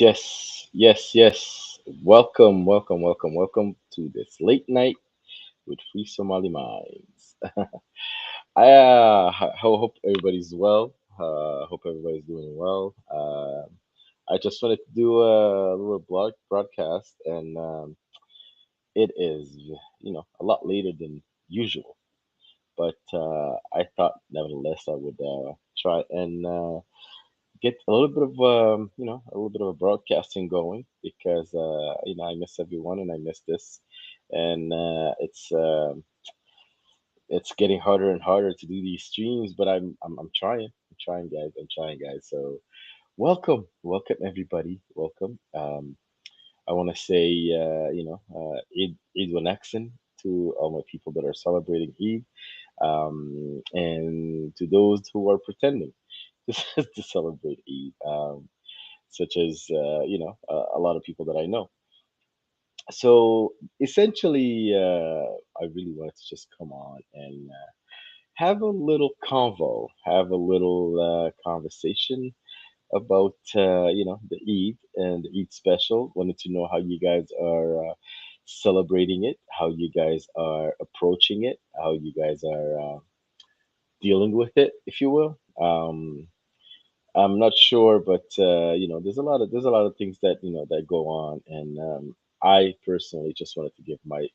yes. Welcome to this late night with Free Somali Minds. Hope everybody's well. Hope everybody's doing well. I just wanted to do a little broadcast, and it is, a lot later than usual. But I thought, nevertheless, I would try and get a little bit of a little bit of a broadcasting going because I miss everyone and I miss this, and it's getting harder and harder to do these streams, but I'm trying. I'm trying, guys. I'm trying, guys. So welcome everybody. Welcome. I want to say Eid Wanaxin to all my people that are celebrating Eid, and to those who are pretending to celebrate Eid. Such as a lot of people that I know. So essentially, I really wanted to just come on and have a little convo, have a little conversation about the Eid and the Eid special. Wanted to know how you guys are celebrating it, how you guys are approaching it, how you guys are dealing with it, if you will. I'm not sure, but there's a lot of things that that go on, and I personally just wanted to give my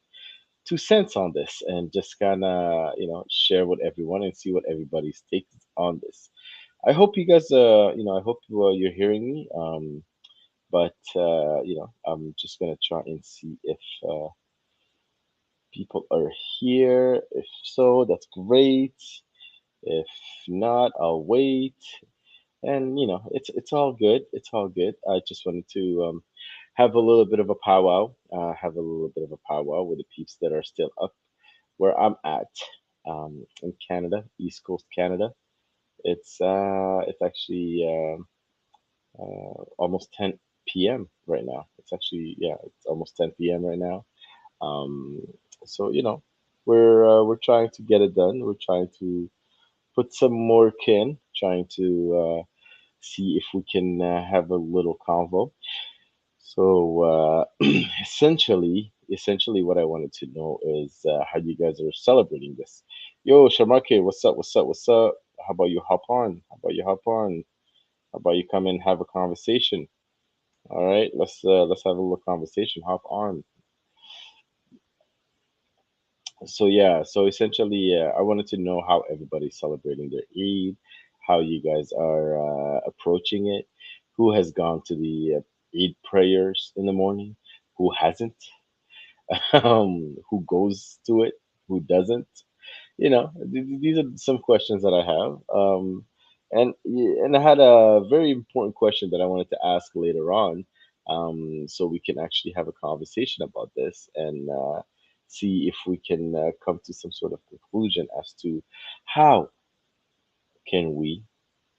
2 cents on this and just kind of share with everyone and see what everybody's take on this. I hope you guys I hope you're hearing me. But I'm just gonna try and see if people are here. If so, that's great. If not, I'll wait. And it's all good. It's all good. I just wanted to have a little bit of a powwow. Have a little bit of a powwow with the peeps that are still up where I'm at, in Canada, East Coast Canada. It's actually almost 10 p.m. right now. It's actually, yeah, it's almost 10 p.m. right now. Um, so we're trying to get it done. We're trying to put some more kin, trying to see if we can have a little convo. So essentially, what I wanted to know is how you guys are celebrating this. Yo, Shamake, what's up? What's up? What's up? How about you hop on? How about you hop on? How about you come and have a conversation? All right, let's have a little conversation. Hop on. So yeah, so essentially, I wanted to know how everybody's celebrating their Eid, how you guys are approaching it, who has gone to the Eid prayers in the morning, who hasn't, who goes to it, who doesn't. These are some questions that I have. And I had a very important question that I wanted to ask later on, so we can actually have a conversation about this and see if we can come to some sort of conclusion as to how can we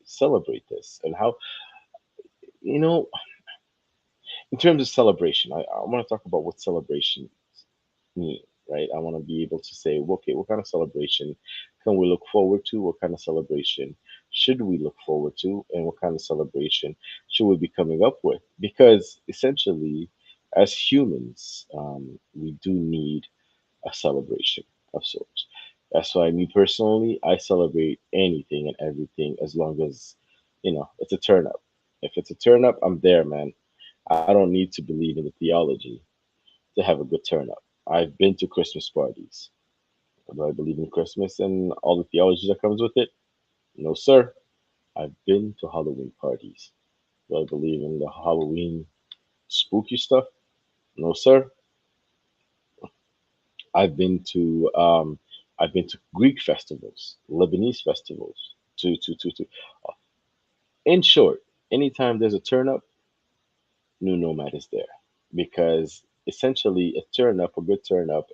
celebrate this and how you know in terms of celebration. I want to talk about what celebration me, right? I want to be able to say, okay, what kind of celebration can we look forward to? What kind of celebration should we look forward to? And what kind of celebration should we be coming up with? Because essentially, as humans, we do need a celebration of sorts. That's why, me personally, I celebrate anything and everything as long as, it's a turn up. If it's a turn up, I'm there, man. I don't need to believe in the theology to have a good turn up. I've been to Christmas parties. Do I believe in Christmas and all the theology that comes with it? No, sir. I've been to Halloween parties. Do I believe in the Halloween spooky stuff? No, sir. I've been to um, I've been to Greek festivals, Lebanese festivals. To. In short, anytime there's a turn up, New Nomad is there because essentially a good turn up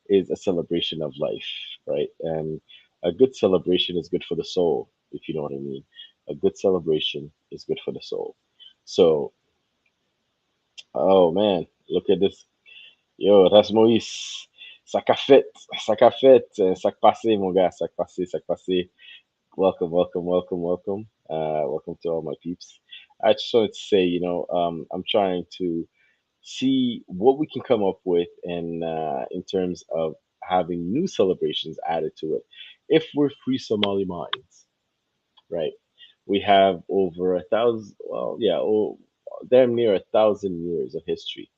is a celebration of life, right? And a good celebration is good for the soul, if you know what I mean. A good celebration is good for the soul. So, oh man, look at this. Yo, that's Moïse. Ça qu'a fait, ça qu'a passé, mon gars, ça qu'a passé, ça qu'a passé. Welcome, welcome, welcome, welcome. Welcome to all my peeps. I just wanted to say, I'm trying to see what we can come up with in terms of having new celebrations added to it. If we're free Somali minds, right? We have over a thousand, well, yeah, damn near 1,000 years of history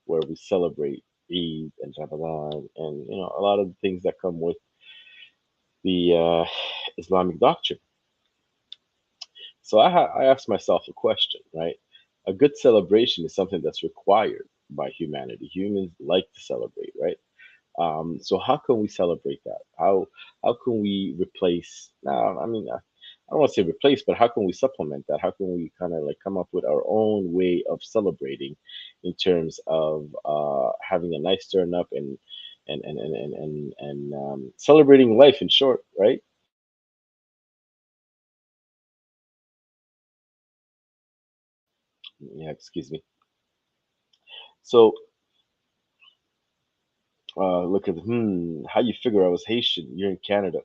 where we celebrate Eid and Ramadan and a lot of the things that come with the Islamic doctrine. So I asked myself a question, right? A good celebration is something that's required by humanity. Humans like to celebrate, right? So how can we celebrate that? How can we replace? No, I don't want to say replace, but how can we supplement that? How can we kind of like come up with our own way of celebrating, in terms of having a nice turn up and celebrating life in short, right? Yeah, excuse me. So look at how you figure I was Haitian? You're in Canada.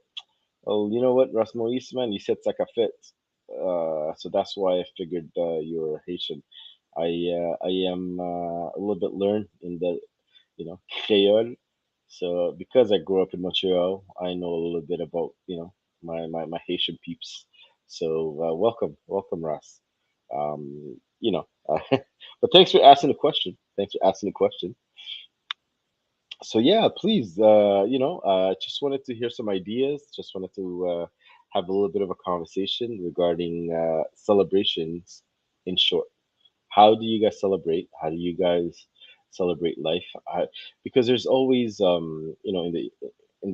Oh, you know what, Rasmois, man, you said Sakafet. So that's why I figured you're Haitian. I am a little bit learned in the, Creole. So because I grew up in Montreal, I know a little bit about, my Haitian peeps. So welcome, Ras. But thanks for asking the question. Thanks for asking the question. So yeah, please, just wanted to hear some ideas. Just wanted to have a little bit of a conversation regarding celebrations in short. How do you guys celebrate? How do you guys celebrate life? Because there's always, in the in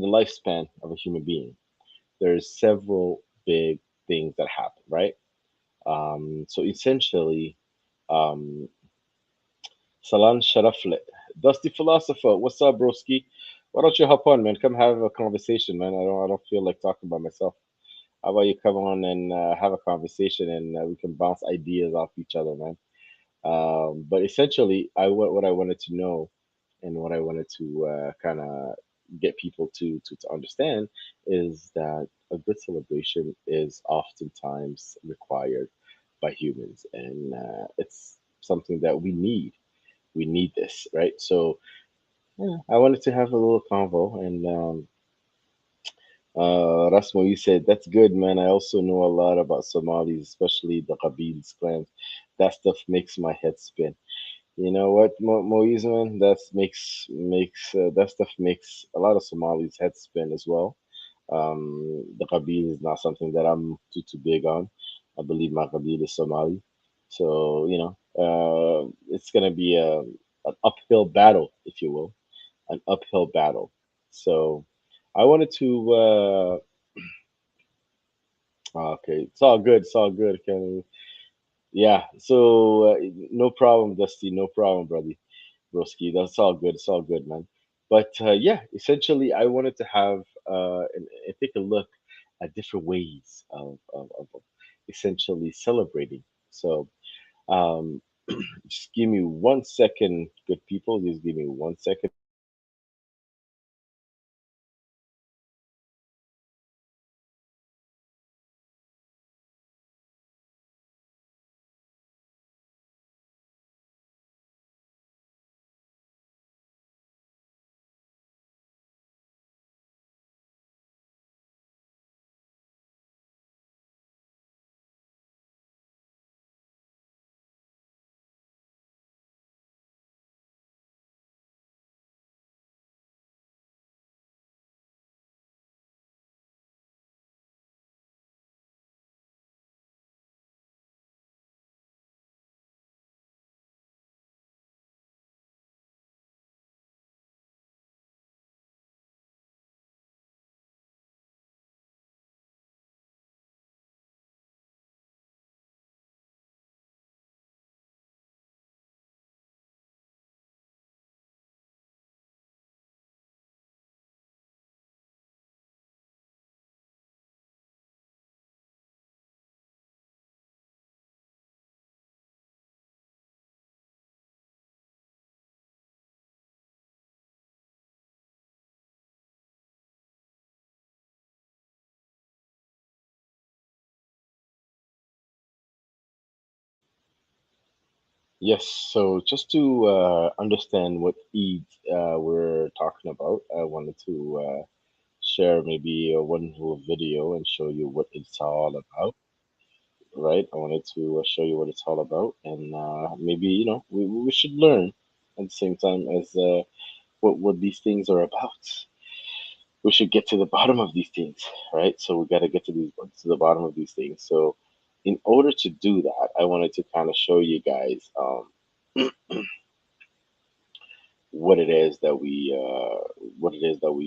the lifespan of a human being, there's several big things that happen, right? So essentially, um, Salan Sharafle. Dusty Philosopher, what's up, broski? Why don't you hop on, man? Come have a conversation, man. I don't feel like talking by myself. How about you come on and have a conversation, and we can bounce ideas off each other, man. But essentially, what I wanted to know, and what I wanted to kind of get people to understand, is that a good celebration is oftentimes required by humans, and it's something that we need. We need this, right? So yeah, I wanted to have a little convo, and Rasmo, you said that's good, man. I also know a lot about Somalis, especially the Qabil's clans. That stuff makes my head spin. You know what, Moise, man? That stuff makes a lot of Somalis head spin as well. The Qabil is not something that I'm too big on. I believe my Qabil is Somali, so it's gonna be an uphill battle, if you will, an uphill battle. So I wanted to. Okay, it's all good. It's all good. Kenny. Yeah. So no problem, Dusty. No problem, brother. Broski. That's all good. It's all good, man. But yeah, essentially, I wanted to have and take a look at different ways of essentially celebrating. So um, just give me 1 second, good people. Just give me 1 second. Yes. So just to understand what Eid we're talking about, I wanted to share maybe one little video and show you what it's all about. Right. I wanted to show you what it's all about, and maybe we should learn at the same time as what these things are about. We should get to the bottom of these things, right? So we got to get to the bottom of these things. So in order to do that, I wanted to kind of show you guys what it is that we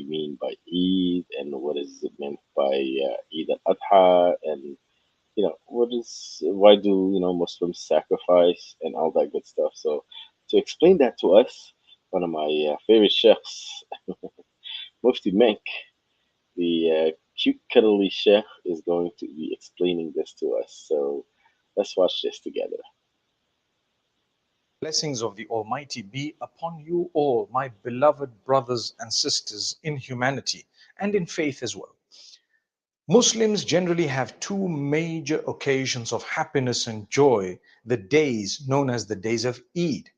mean by Eid, and what is it meant by Eid al-Adha, and what is why do Muslims sacrifice and all that good stuff. So to explain that to us, one of my favorite sheikhs, Mufti Menk, the cute cuddly sheikh, is going to be explaining this to us. So let's watch this together. Blessings of the Almighty be upon you all, my beloved brothers and sisters in humanity and in faith as well. Muslims generally have two major occasions of happiness and joy, the days known as the days of Eid.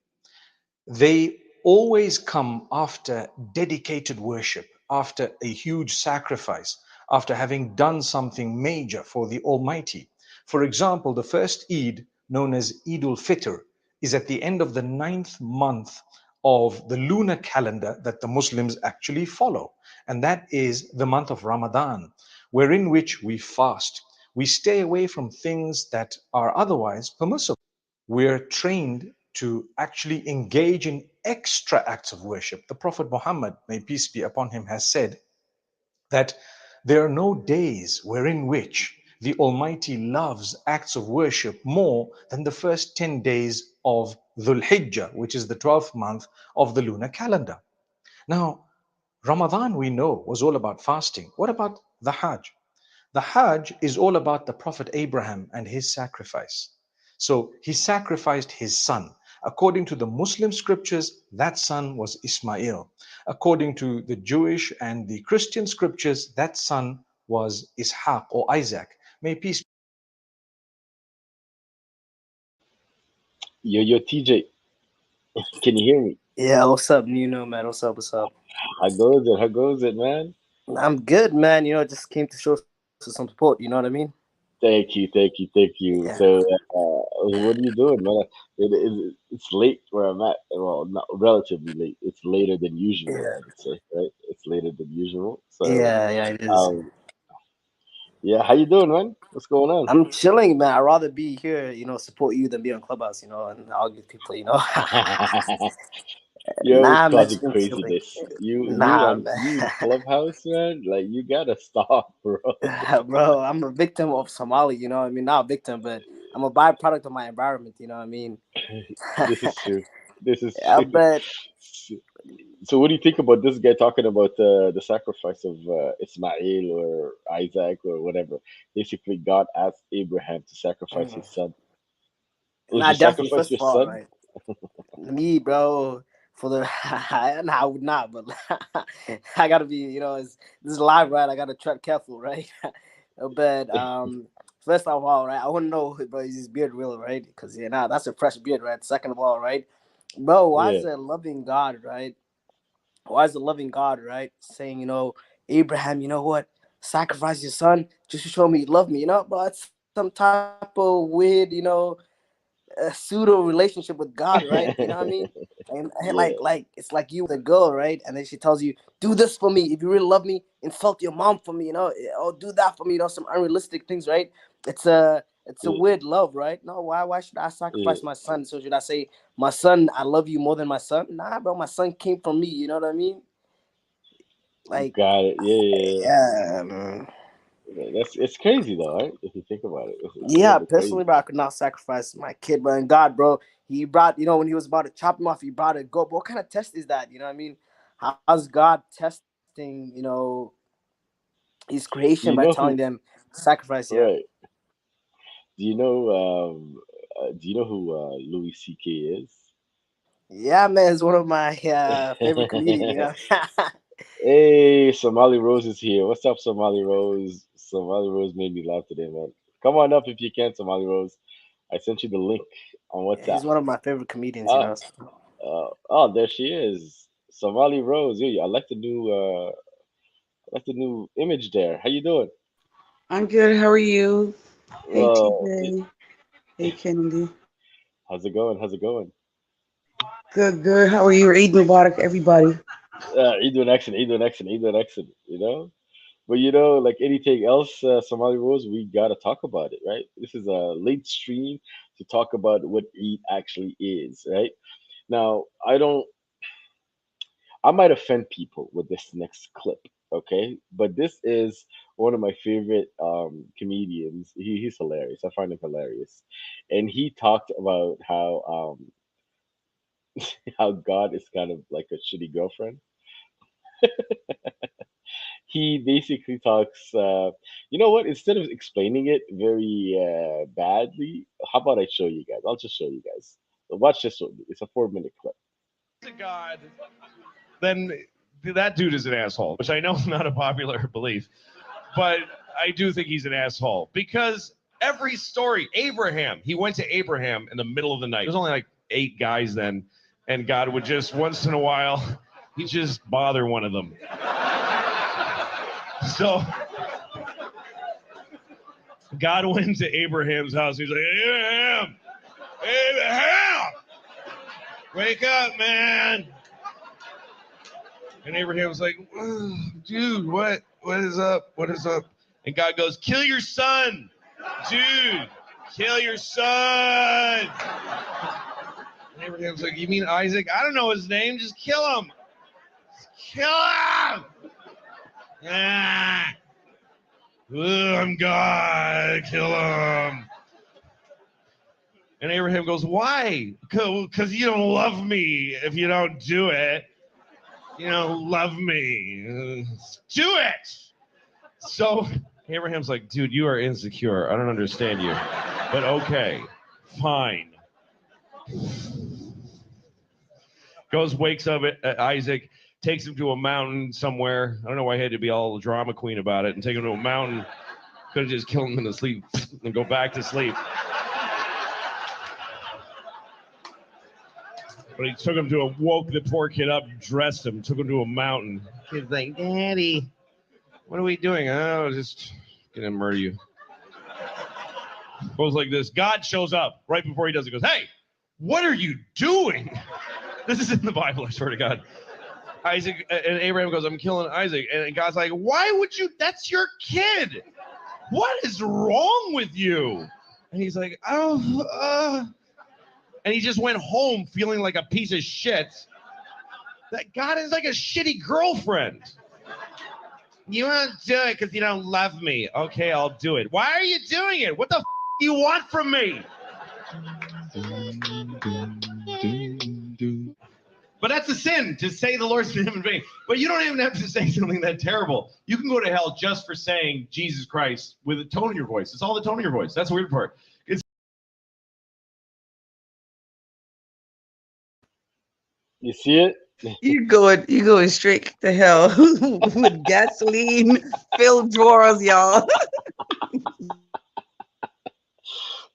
They always come after dedicated worship, after a huge sacrifice, after having done something major for the Almighty. For example, the first Eid, known as Eid al-Fitr, is at the end of the ninth month of the lunar calendar that the Muslims actually follow. And that is the month of Ramadan, wherein which we fast. We stay away from things that are otherwise permissible. We're trained to actually engage in extra acts of worship. The Prophet Muhammad, may peace be upon him, has said that there are no days wherein which the Almighty loves acts of worship more than the first 10 days of Dhul Hijjah, which is the 12th month of the lunar calendar. Now, Ramadan, we know, was all about fasting. What about the Hajj? The Hajj is all about the Prophet Abraham and his sacrifice. So he sacrificed his son. According to the Muslim scriptures, that son was Ismail. According to the Jewish and the Christian scriptures, that son was Ishaq or Isaac. May peace. Yo, TJ, can you hear me? Yeah, what's up, Nino, man? What's up? What's up? How goes it? How goes it, man? I'm good, man. Just came to show some support. You know what I mean? Thank you, thank you, thank you. Yeah, So, what are you doing, man? It's late where I'm at. Well, not relatively late. It's later than usual, I yeah, would say, right? It's later than usual. So, yeah. It is. um, yeah, how you doing, man? What's going on? I'm chilling, man. I'd rather be here, support you than be on Clubhouse, and argue with people. You're always Nah, man, causing just been chilling. craziness. You Nah, on you in Clubhouse, man. Like you gotta stop, bro. bro, I'm a victim of Somali. You know what I mean? Not a victim, but I'm a byproduct of my environment. You know what I mean? This is true. This is Yeah, true. but So, what do you think about this guy talking about the sacrifice of Ismail or Isaac or whatever? Basically, God asked Abraham to sacrifice mm, his son. Would you not definitely. sacrifice First your of all, son? right? Me, bro, for the nah, I would not, but I gotta be, this is live, right? I gotta tread careful, right? But first of all, right, I want to know, bro, is his beard real, right? Because yeah, nah, that's a fresh beard, right? Second of all, right, bro, why Yeah, is a loving God, right? Why is the loving God, right, saying, Abraham, you know what, sacrifice your son just to show me you love me, bro? It's some type of weird, a pseudo relationship with God, right? You know what I mean? And yeah, like it's like you with a girl, right? And then she tells you, "Do this for me if you really love me. Insult your mom for me, or do that for me." Some unrealistic things, right? It's a yeah, weird love, right? No, why should I yeah. sacrifice my son? So should I say, my son, I love you more than my son? Nah, bro, my son came from me. You know what I mean? Like, Got it. Yeah, yeah, yeah, man. yeah. That's it's crazy though, right? If you think about it, it's a little Yeah, bit crazy. personally, bro, I could not sacrifice my kid, but in God, bro, he brought, when he was about to chop him off, he brought a goat. But what kind of test is that? You know what I mean? How's God testing, his creation Do by you know telling who? them sacrifice? Yeah. Right. Do you know? Do you know who Louis C.K. is? Yeah, man, it's one of my favorite comedian, Hey, Somali Rose is here. What's up, Somali Rose? Somali Rose made me laugh today, man. Come on up if you can, Somali Rose. I sent you the link on WhatsApp. He's one of my favorite comedians, you Uh, know. oh, there she is, Somali Rose. Yeah, I like the new. I like the new image there. How you doing? I'm good. How are you? Hey, It, TJ. Hey, Kennedy. how's it going? How's it going? Good, good. How are you? Eid Mubarak, everybody. You doing excellent. You doing excellent. You doing excellent. You know. But like anything else, Somali Rose, we gotta talk about it, right? This is a late stream to talk about what Eid actually is, right? Now, I might offend people with this next clip, okay? But this is one of my favorite comedians. He's hilarious. I find him hilarious, and he talked about how God is kind of like a shitty girlfriend. He basically talks. You know what? Instead of explaining it very badly, how about I show you guys? I'll just show you guys. Watch this one. It's a 4 minute clip. To God, then that dude is an asshole, which I know is not a popular belief, but I do think he's an asshole because every story, Abraham, he went to Abraham in the middle of the night. There's only like 8 guys then, and God would just once in a while, he'd just bother one of them. So God went to Abraham's house. He's like, Abraham, Abraham, wake up, man. And Abraham was like, dude, what is up? What is up? And God goes, kill your son, dude, kill your son. And Abraham's like, you mean Isaac? I don't know his name. Just kill him. Just kill him. Ah. I'm God. Kill him. And Abraham goes, why? Because you don't love me if you don't do it. You don't love me. Do it. So Abraham's like, dude, you are insecure. I don't understand you. But okay, fine. Goes, wakes up Isaac, takes him to a mountain somewhere. I don't know why he had to be all drama queen about it and take him to a mountain. Could have just killed him in the sleep and go back to sleep. But he took him woke the poor kid up, dressed him, took him to a mountain. Kid's like, Daddy, what are we doing? Oh, just gonna murder you. Goes like this. God shows up right before he does it. Goes, hey, what are you doing? This is in the Bible, I swear to God. Isaac and Abraham goes, I'm killing Isaac. And God's like, why would you? That's your kid. What is wrong with you? And he's like, and he just went home feeling like a piece of shit. That God is like a shitty girlfriend. You won't do it because you don't love me. Okay, I'll do it. Why are you doing it? What the do you want from me? But that's a sin to say the Lord's name in vain. But you don't even have to say something that terrible. You can go to hell just for saying Jesus Christ with a tone in your voice. It's all the tone in your voice. That's the weird part. You see it? You going straight to hell with gasoline filled drawers, y'all.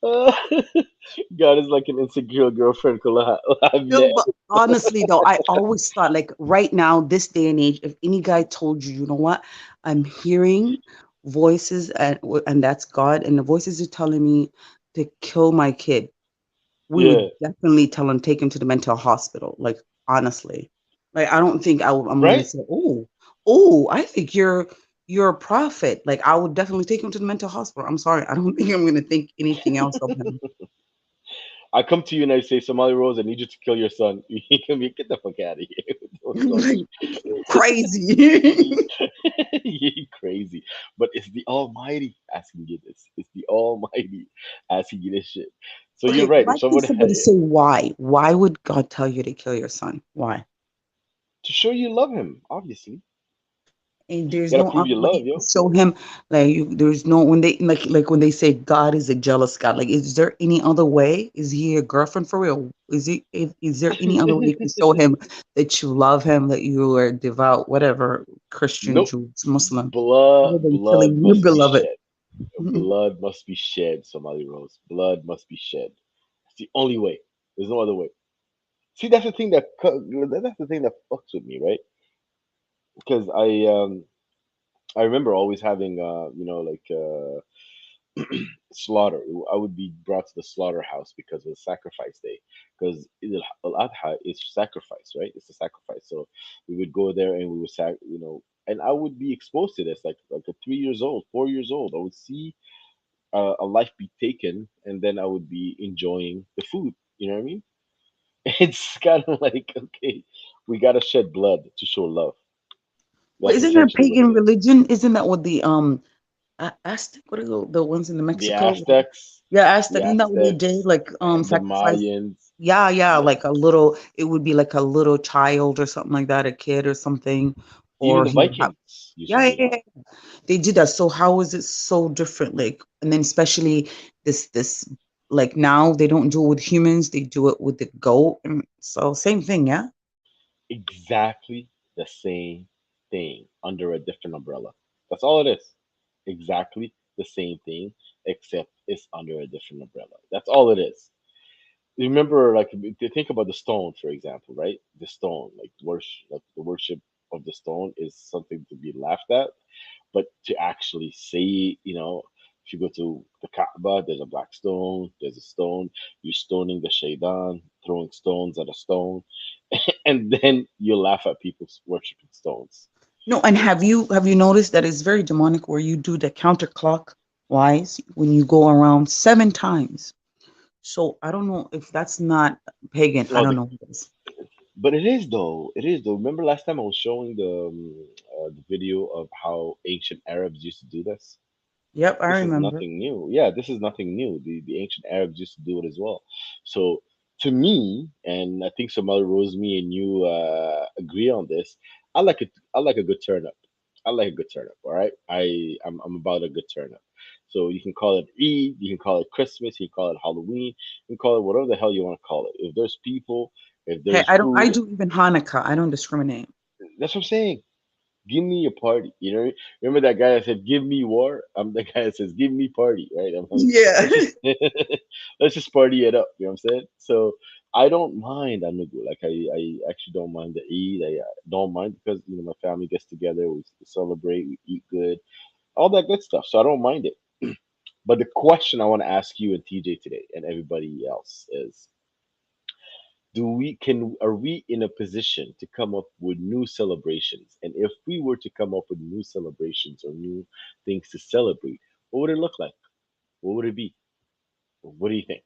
God is like an insecure girlfriend. No, but honestly though, I always thought like right now, this day and age, if any guy told you, you know what, I'm hearing voices and that's God, and the voices are telling me to kill my kid, we Yeah, would definitely tell him take him to the mental hospital. Like honestly, like I don't think I'm gonna right? say, oh, I think you're a prophet. Like I would definitely take him to the mental hospital. I'm sorry, I don't think I'm gonna think anything else of him. I come to you and I say, Somali Rose, I need you to kill your son. You can be, get the fuck out of here. What's wrong with Like crazy. you crazy. But it's the Almighty asking you this. It's the Almighty asking you this shit. So Okay, you're right. why If can someone had somebody say why? Why would God tell you to kill your son? Why? to show you love him, obviously. And there's You no gotta prove other your love, way to yo. show him. Like there's no when they like when they say God is a jealous God. Like, is there any other way? Is he a girlfriend for real? Is there any other way you can show him that you love him, that you are devout, whatever, Christian, Nope. Jews, Muslim, Blah other than blah killing your bullshit. beloved? Blood must be shed, Somali Rose. Blood must be shed. It's the only way. There's no other way. See, that's the thing that's the thing that fucks with me, right? Because I remember always having like slaughter. I would be brought to the slaughterhouse because of the sacrifice day. Because Al Adha is sacrifice, right? It's a sacrifice. So we would go there and we would and I would be exposed to this like a 3 years old, 4 years old. I would see a life be taken, and then I would be enjoying the food. You know what I mean? It's kind of like, okay, we gotta shed blood to show love. Well, That's isn't that essentially what it pagan is. religion? Isn't that what the Aztec? What are the ones in the The Mexico? Aztecs, Yeah, the Aztec. Isn't that what they did? Aztecs, Like the sacrifice. Mayans. Yeah, yeah, Yeah, like a little. It would be like a little child or something like that, a kid or something, even or the he would have. Vikings used to Yeah, do yeah, that. yeah. They did that. So how is it so different? Like, and then especially this like now they don't do it with humans, they do it with the goat. And so same thing, yeah. Exactly the same thing under a different umbrella. That's all it is. Exactly the same thing, except it's under a different umbrella. That's all it is. Remember, like, to think about the stone, for example, right? The stone, like the worship of the stone is something to be laughed at, but to actually say, if you go to the Kaaba, there's a black stone, there's a stone, you're stoning the shaitan, throwing stones at a stone, and then you laugh at people worshiping stones. No, and have you noticed that it's very demonic where you do the counterclockwise when you go around 7 times. So I don't know if that's not pagan. I Oh, don't know what it is. but it is though. It is though. Remember last time I was showing the video of how ancient Arabs used to do this? Yep, I This is remember. nothing new. Yeah, this is nothing new. The ancient Arabs used to do it as well. So to me, and I think some other Rose, me and you agree on this. I like it. I like a good turn up. I like a good turn up. All right. I'm about a good turn up. So you can call it Eid, you can call it Christmas, you can call it Halloween, you can call it whatever the hell you want to call it. If there's people, if Hey, there's I don't. I food, do even Hanukkah. I don't discriminate. that's what I'm saying. Give me a party. Remember that guy that said, "Give me war." I'm the guy that says, "Give me party." Right? I'm like, Yeah. let's just let's just party it up. You know what I'm saying? So I don't mind Anugu. Like I actually don't mind the Eid. I don't mind because my family gets together, we celebrate, we eat good, all that good stuff. So I don't mind it. But the question I want to ask you and TJ today, and everybody else, is: are we in a position to come up with new celebrations? And if we were to come up with new celebrations or new things to celebrate, what would it look like? What would it be? What do you think?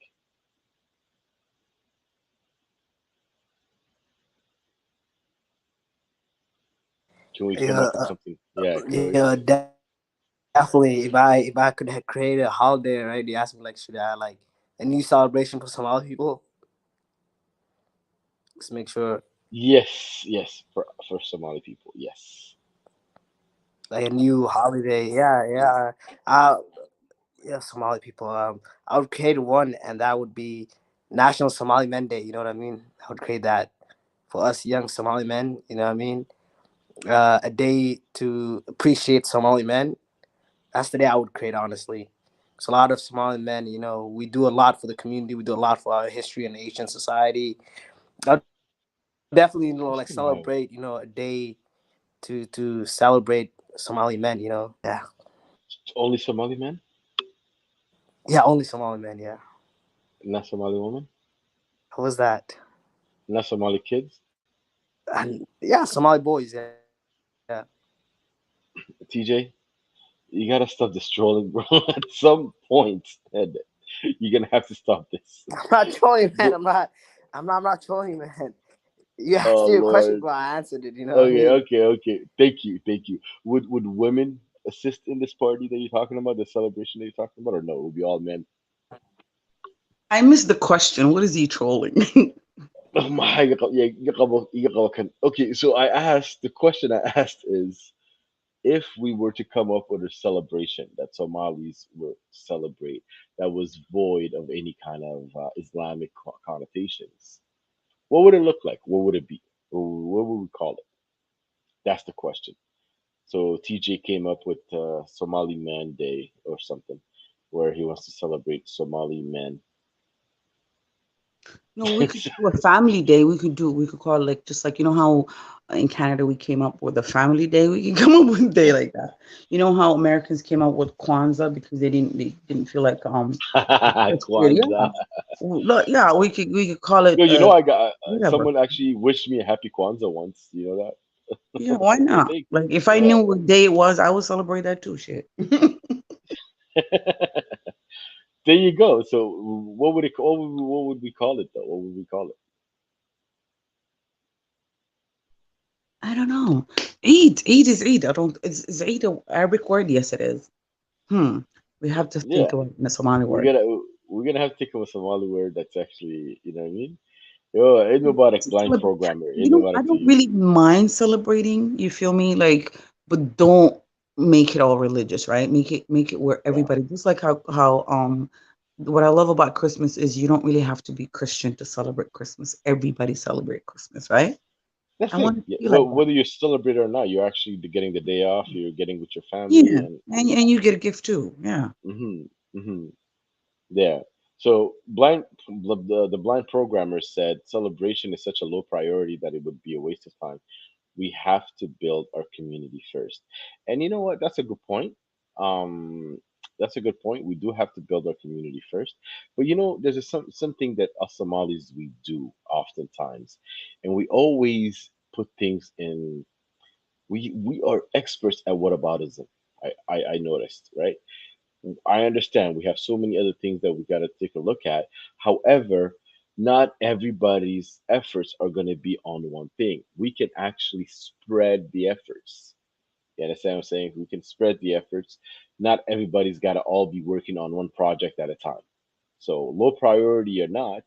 Can we come Yeah, up with something? Yeah, yeah, definitely. If I could have created a holiday, right? You asked me like, should I like a new celebration for some other people? Let's make sure yes, yes, for Somali people, yes. like a new holiday. Yeah, yeah. Uh, yeah, Somali people. I would create one, and that would be National Somali Men Day. You know what I mean? I would create that for us young Somali men. You know what I mean? A day to appreciate Somali men. That's the day I would create, honestly. Because a lot of Somali men, we do a lot for the community. We do a lot for our history and Asian society. I'll definitely, like celebrate, Interesting, a right? day to celebrate Somali men. Yeah, Only Somali men, yeah, only Somali men. Yeah, not Somali women, how was that? not Somali kids. And yeah, Somali boys. Yeah, TJ, you gotta stop this trolling, bro. At some point, Ed, you're gonna have to stop this. I'm not trolling, man. Bro, I'm not trolling, man. You asked oh me a question, Lord. bro. I answered it. You know what I Okay, mean? okay, okay. Thank you, thank you. Would women assist in this party that you're talking about, the celebration that you're talking about, or no? It would be all men. I missed the question. What is he trolling? Oh my God, yeah, okay, so the question I asked is, if we were to come up with a celebration that Somalis would celebrate that was void of any kind of Islamic connotations, what would it look like? What would it be? Or what would we call it? That's the question. So TJ came up with Somali Man Day or something, where he wants to celebrate Somali men. No, we could do a family day. We could call it like just like you know how in Canada we came up with a family day. We can come up with a day like that. You know how Americans came up with Kwanzaa because they didn't feel like Christian. Yeah. Kwanzaa. Look, yeah, we could call it Yo, you know, I got whatever. someone actually wished me a happy Kwanzaa once. You know Yeah, that? why So not? thank Like you. if I Yeah. knew what day it was, I would celebrate that too. Shit. There you go. So what would it? What would we call it though? What would we call it? I don't know. Eid. Eid is Eid. I don't. Is Eid a Arabic word? Yes, it is. Hmm. We have to Yeah, think about it in a Somali we're word. gonna we're gonna have to think of a Somali word that's actually, you know what I mean? Yo, Eid Mubarak, To blind celebrate. programmer. You Eid know, I Mubarak to don't you. really mind celebrating. You feel me? Like, but don't make it all religious, right? Make it where Yeah, everybody. Just like how. What I love about Christmas is you don't really have to be Christian to celebrate Christmas. Everybody celebrate Christmas, right? I that's it. want it to Yeah, be like that. whether you're celebrating or not, you're actually getting the day off. You're getting with your family, Yeah, and and you get a gift too. Yeah. hmm hmm yeah. So the blind programmer said celebration is such a low priority that it would be a waste of time. We have to build our community first. And you know what? That's a good point. Um, that's a good point. We do have to build our community first. But you know, there's something that us Somalis we do oftentimes, and we always put things in. We are experts at whataboutism. I noticed, right? I understand we have so many other things that we got to take a look at. However, not everybody's efforts are going to be on one thing. We can actually spread the efforts. You understand what I'm saying? We can spread the efforts. Not everybody's got to all be working on one project at a time. So, low priority or not,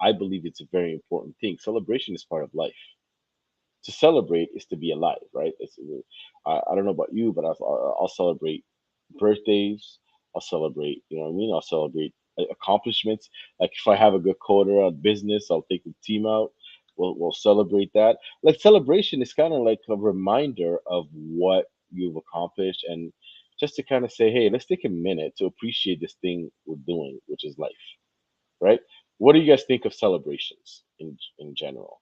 I believe it's a very important thing. Celebration is part of life. To celebrate is to be alive, right? I don't know about you, but I'll celebrate birthdays. I'll celebrate, you know what I mean? I'll celebrate accomplishments. Like if I have a good quarter on business, I'll take the team out. We'll celebrate that. Like celebration is kind of like a reminder of what you've accomplished, and just to kind of say, hey, let's take a minute to appreciate this thing we're doing, which is life, right? What do you guys think of celebrations in general?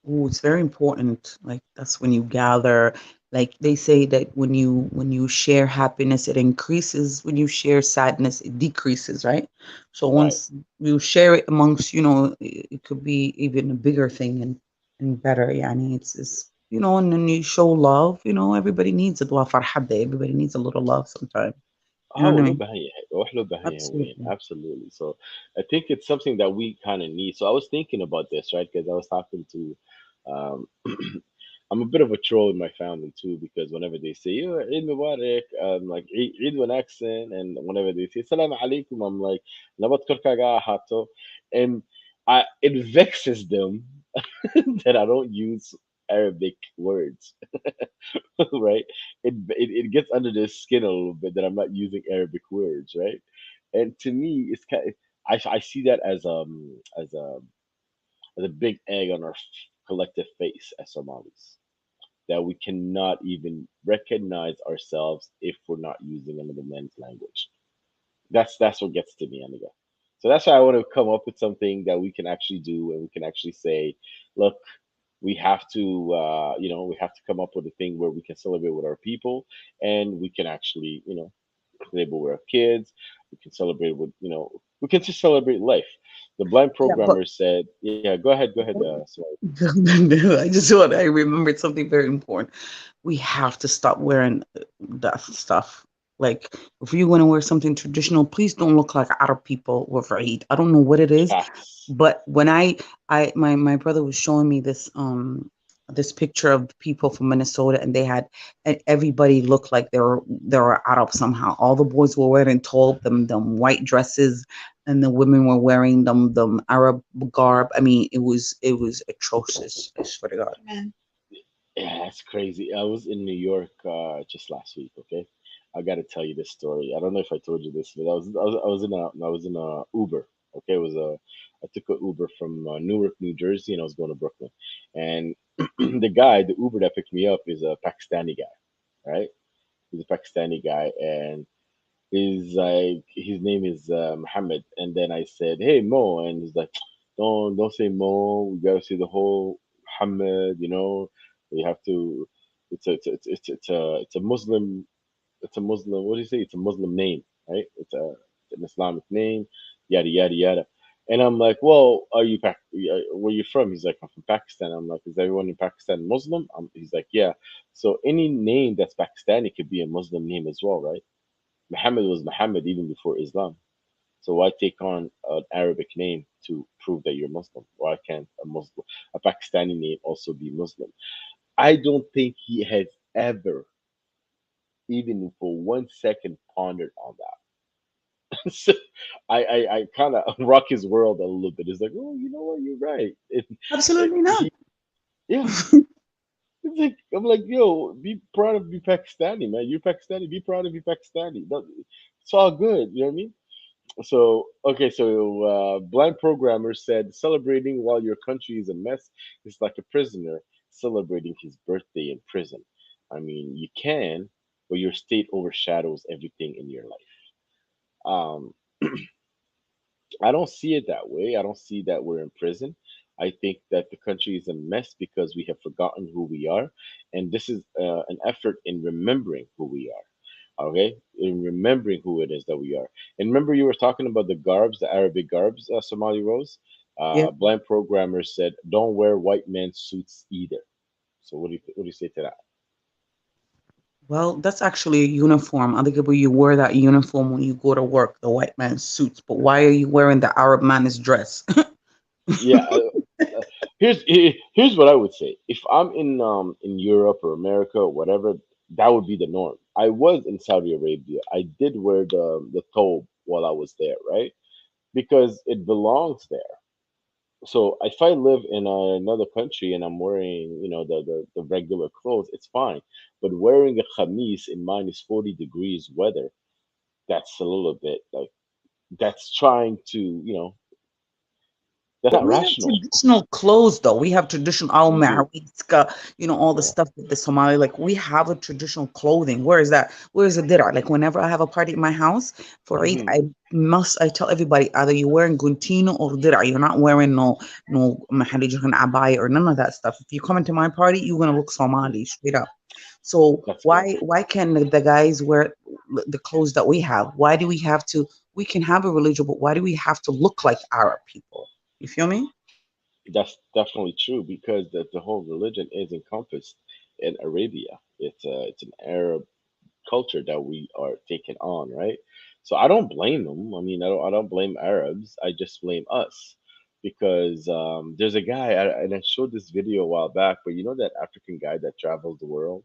Oh, it's very important. Like that's when you gather. Like they say that when you share happiness, it increases. When you share sadness, it decreases, right? So Right. once you share it amongst, it could be even a bigger thing and better. Yeah, it's and then you show love. Everybody needs a dua farhad day. Everybody needs a little love sometimes. You know what I Oh, mean? Absolutely. absolutely. So I think it's something that we kind of need. So I was thinking about this, right? Because I was talking to, um, I'm a bit of a troll in my family too, because whenever they say, "Yo, Eid Mubarak," like Eid with an accent, and whenever they say "Salam alaikum," I'm like, "Labat korkaga hato," and it vexes them that I don't use Arabic words. Right? It gets under their skin a little bit that I'm not using Arabic words, right? And to me, it's kind of, I see that as a big egg on our collective face as Somalis, that we cannot even recognize ourselves if we're not using another man's language. That's what gets to me, Aniga. So that's why I want to come up with something that we can actually do, and we can actually say, look, we have to, we have to come up with a thing where we can celebrate with our people, and we can actually, celebrate with our kids. We can celebrate with, we can just celebrate life. The blind Yeah, but programmer said, "Yeah, go ahead, sorry." I remembered something very important. We have to stop wearing that stuff. Like, if you want to wear something traditional, please don't look like Arab people with Eid. I don't know what it is, Facts. but when my brother was showing me this picture of people from Minnesota, and and everybody looked like they were Arab somehow. All the boys were wearing tall them white dresses, and the women were wearing them Arab garb. I mean, it was atrocious. I swear to God. Yeah, that's crazy. I was in New York just last week. Okay, I got to tell you this story. I don't know if I told you this, but I was in a Uber. Okay, it was I took an Uber from Newark, New Jersey, and I was going to Brooklyn. And the guy, the Uber that picked me up, is a Pakistani guy, right? He's a Pakistani guy, and he's like, his name is Muhammad. And then I said, "Hey Mo," and he's like, "Don't say Mo. We gotta say the whole Muhammad. You know, we have to. It's a Muslim, it's a Muslim. What do you say? It's a Muslim name, right? It's an Islamic name, yada yada yada." And I'm like, "Well, where you from?" He's like, "I'm from Pakistan." I'm like, "Is everyone in Pakistan Muslim?" He's like, "Yeah." So any name that's Pakistani could be a Muslim name as well, right? Muhammad was Muhammad even before Islam. So why take on an Arabic name to prove that you're Muslim? Why can't a Pakistani name also be Muslim? I don't think he has ever, even for 1 second, pondered on that. So I kind of rock his world a little bit. It's like, oh, you know what? You're right. Absolutely not. He, yeah. It's like I'm like, yo, be proud of be Pakistani, man. You're Pakistani. Be proud of be Pakistani. It's all good. You know what I mean? So okay, so blind programmer said celebrating while your country is a mess is like a prisoner celebrating his birthday in prison. I mean, you can, but your state overshadows everything in your life. Um, I don't see it that way. I don't see that we're in prison. I think that the country is a mess because we have forgotten who we are, and this is an effort in remembering who we are. Okay, in remembering who it is that we are. And remember, you were talking about the garbs, the Arabic garbs, Somali Rose. Yeah. Blind programmer said, "Don't wear white man suits either." So what do you say to that? Well, that's actually a uniform. Other people, you wear that uniform when you go to work, the white man's suits. But why are you wearing the Arab man's dress? Yeah, here's what I would say. If I'm in Europe or America or whatever, that would be the norm. I was in Saudi Arabia. I did wear the thobe while I was there, right? Because it belongs there. So if I live in another country and I'm wearing, the regular clothes, it's fine. But wearing a khamis in minus 40 degrees weather, that's a little bit like that's trying to, that's But not we have rational. traditional clothes, though. We have traditional al Hmm. mahariska, all the stuff that the Somali, like we have a traditional clothing. Where is that? Where is the dirah? Like whenever I have a party at my house for Eid, Hmm. I tell everybody either you're wearing guntino or dirah. You're not wearing no maharijan abaya or none of that stuff. If you come into my party, you're gonna look Somali straight up. So That's good. why can the guys wear the clothes that we have? Why do we have to? We can have a religion, but why do we have to look like Arab people? You feel me? That's definitely true because the whole religion is encompassed in Arabia. It's an Arab culture that we are taking on, right? So I don't blame them. I mean, I don't blame Arabs. I just blame us because there's a guy, and I showed this video a while back, but you know that African guy that travels the world.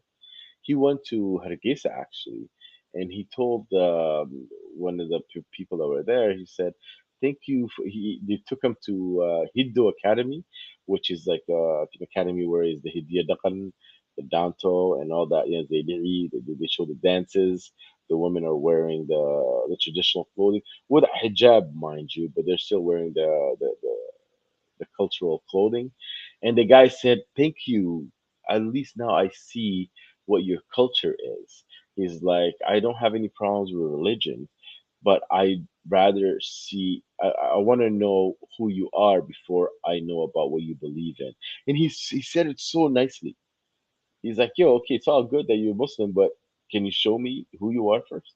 He went to Hargeisa actually, and he told one of the people that were there. He said, "Thank you." They took him to Hiddo Academy, which is like an academy where is the Hidiya Dakan, the Danto, and all that. They show the dances. The women are wearing the traditional clothing with a hijab, mind you, but they're still wearing the cultural clothing. And the guy said, "Thank you. At least now I see what your culture is." He's like, "I don't have any problems with religion, but I rather see. I want to know who you are before I know about what you believe in." And he said it so nicely. He's like, "Yo, okay, it's all good that you're Muslim, but can you show me who you are first?"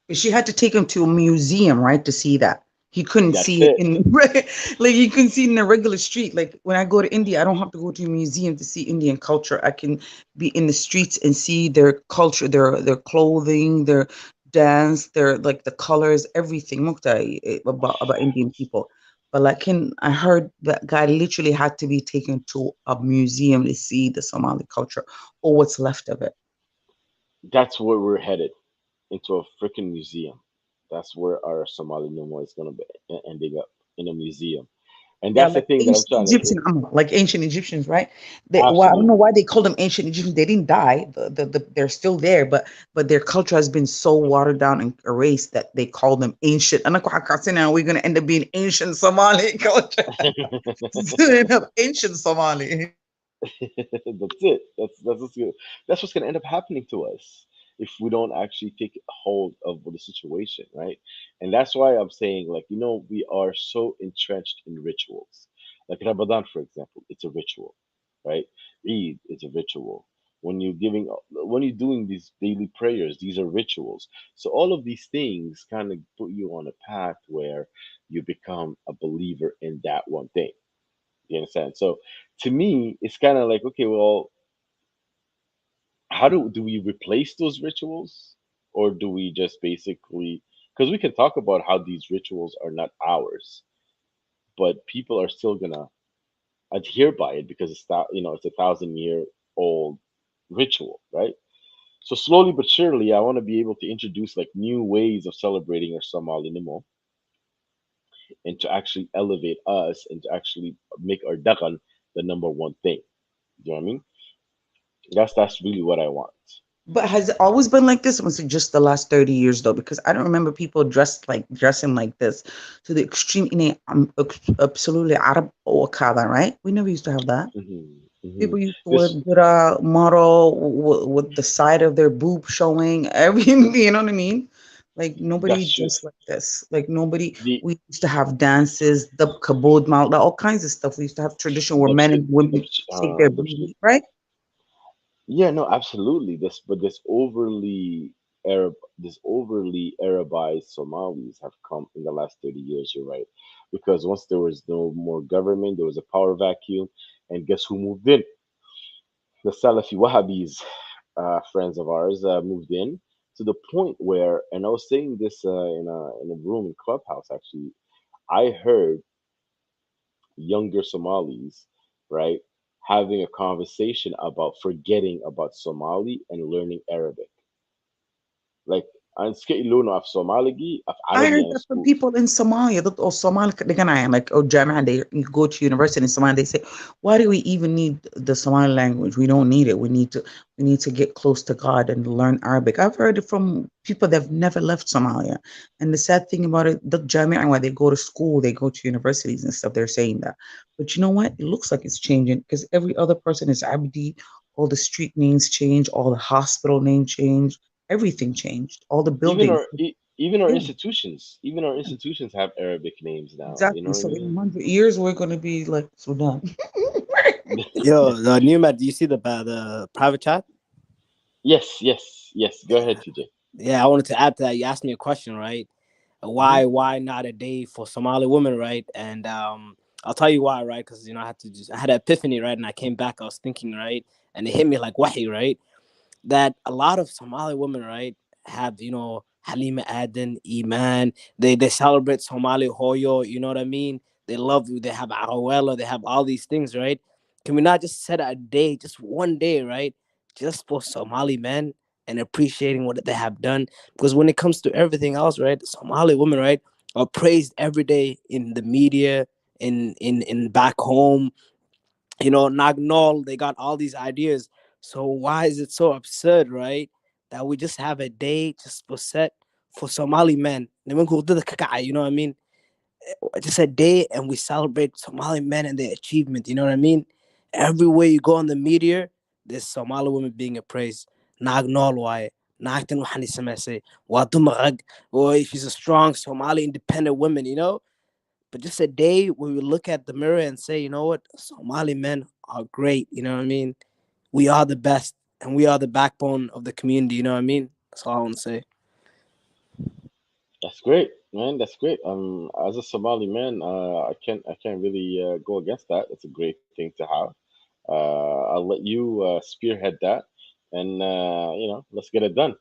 But she had to take him to a museum, right, to see that. He couldn't That's see it it. in like he couldn't see it in a regular street. Like when I go to India, I don't have to go to a museum to see Indian culture. I can be in the streets and see their culture, their clothing, their dance, their like the colors, everything Mukta, about Indian people. But like I heard that guy literally had to be taken to a museum to see the Somali culture or what's left of it. That's where we're headed, into a freaking museum. That's where our Somali Numa is going to be ending up, in a museum. And Yeah, that's the like thing that I'm ancient trying to. Egyptian, like ancient Egyptians, right? Well, I don't know Absolutely. why they call them ancient Egyptians. They didn't die. They're still there, but their culture has been so watered down and erased that they call them ancient. And now we're gonna end up being ancient Somali culture. End up ancient Somali. That's it. That's what's gonna end up happening to us if we don't actually take hold of the situation, right? And that's why I'm saying, like, we are so entrenched in rituals. Like Ramadan, for example, it's a ritual, right? Eid is a ritual. When you're doing these daily prayers, these are rituals. So all of these things kind of put you on a path where you become a believer in that one thing. You understand? So to me, it's kind of like, okay, well, how do we replace those rituals, or do we just basically? Because we can talk about how these rituals are not ours, but people are still gonna adhere by it because it's a 1,000-year old ritual, right? So slowly but surely, I want to be able to introduce like new ways of celebrating our Somali Nimo, and to actually elevate us and to actually make our dagan the number one thing. You know what I mean? That's really what I want. But has it always been like this? Or was it just the last 30 years though? Because I don't remember people dressing like this to the extreme in a absolutely Arab or Kaaba, right? We never used to have that. Hmm. People used to wear This bira model with the side of their boob showing. Every you know what I mean? Like nobody that's true. dressed like this. Like nobody. The We used to have dances, the kabod mal, all kinds of stuff. We used to have tradition where men and women shake their the booty, right? Yeah, no, absolutely. This overly Arabized Somalis have come in the last 30 years. You're right, because once there was no more government, there was a power vacuum, and guess who moved in? The Salafi Wahhabis, friends of ours, moved in to the point where, and I was saying this in a room in Clubhouse actually. I heard younger Somalis, right, having a conversation about forgetting about Somali and learning Arabic. Like, عن سكيلونه في Somali في I عربي heard يعني that from school. people in Somalia that or Somali they're gonna like oh Jamia they you go to university in Somalia they say why do we even need the Somali language, we don't need it, we need to get close to God and learn Arabic. I've heard it from people that have never left Somalia, and the sad thing about it the Jamia when they go to school they go to universities and stuff they're saying that, but you know what, it looks like it's changing because every other person is Abdi, all the street names change, all the hospital name change, everything changed, all the Even buildings. Yeah. even our institutions have Arabic names now. You know Exactly. what I So in mean? 100 years, we're gonna be like Sudan. Yo, the new Matt, do you see the private chat? Yes, yes, yes. Go ahead, TJ. Yeah, I wanted to add to that. You asked me a question, right? Hmm. Why not a day for Somali women, right? And I'll tell you why, right? Because I had an epiphany, right? And I came back, I was thinking, right? And it hit me like wahi, right? That a lot of Somali women, right, have Halima Aden, Iman. They celebrate Somali Hoyo. You know what I mean? They love you. They have Arawella. They have all these things, right? Can we not just set a day, just one day, right, just for Somali men and appreciating what they have done? Because when it comes to everything else, right, Somali women, right, are praised every day in the media, in back home, Nagnol, they got all these ideas. So why is it so absurd, right? That we just have a day just for set for Somali men. You know what I mean? Just a day and we celebrate Somali men and their achievement, you know what I mean? Everywhere you go on the media, there's Somali women being appraised. Nagnol why? Naagtan waxaan samaysay waa dumar rag, or she's a strong Somali independent woman, but just a day where we look at the mirror and say, you know what, Somali men are great. You know what I mean? We are the best, and we are the backbone of the community. You know what I mean? That's all I want to say. That's great, man. That's great. As a Somali man, I can't really go against that. It's a great thing to have. I'll let you spearhead that, and let's get it done.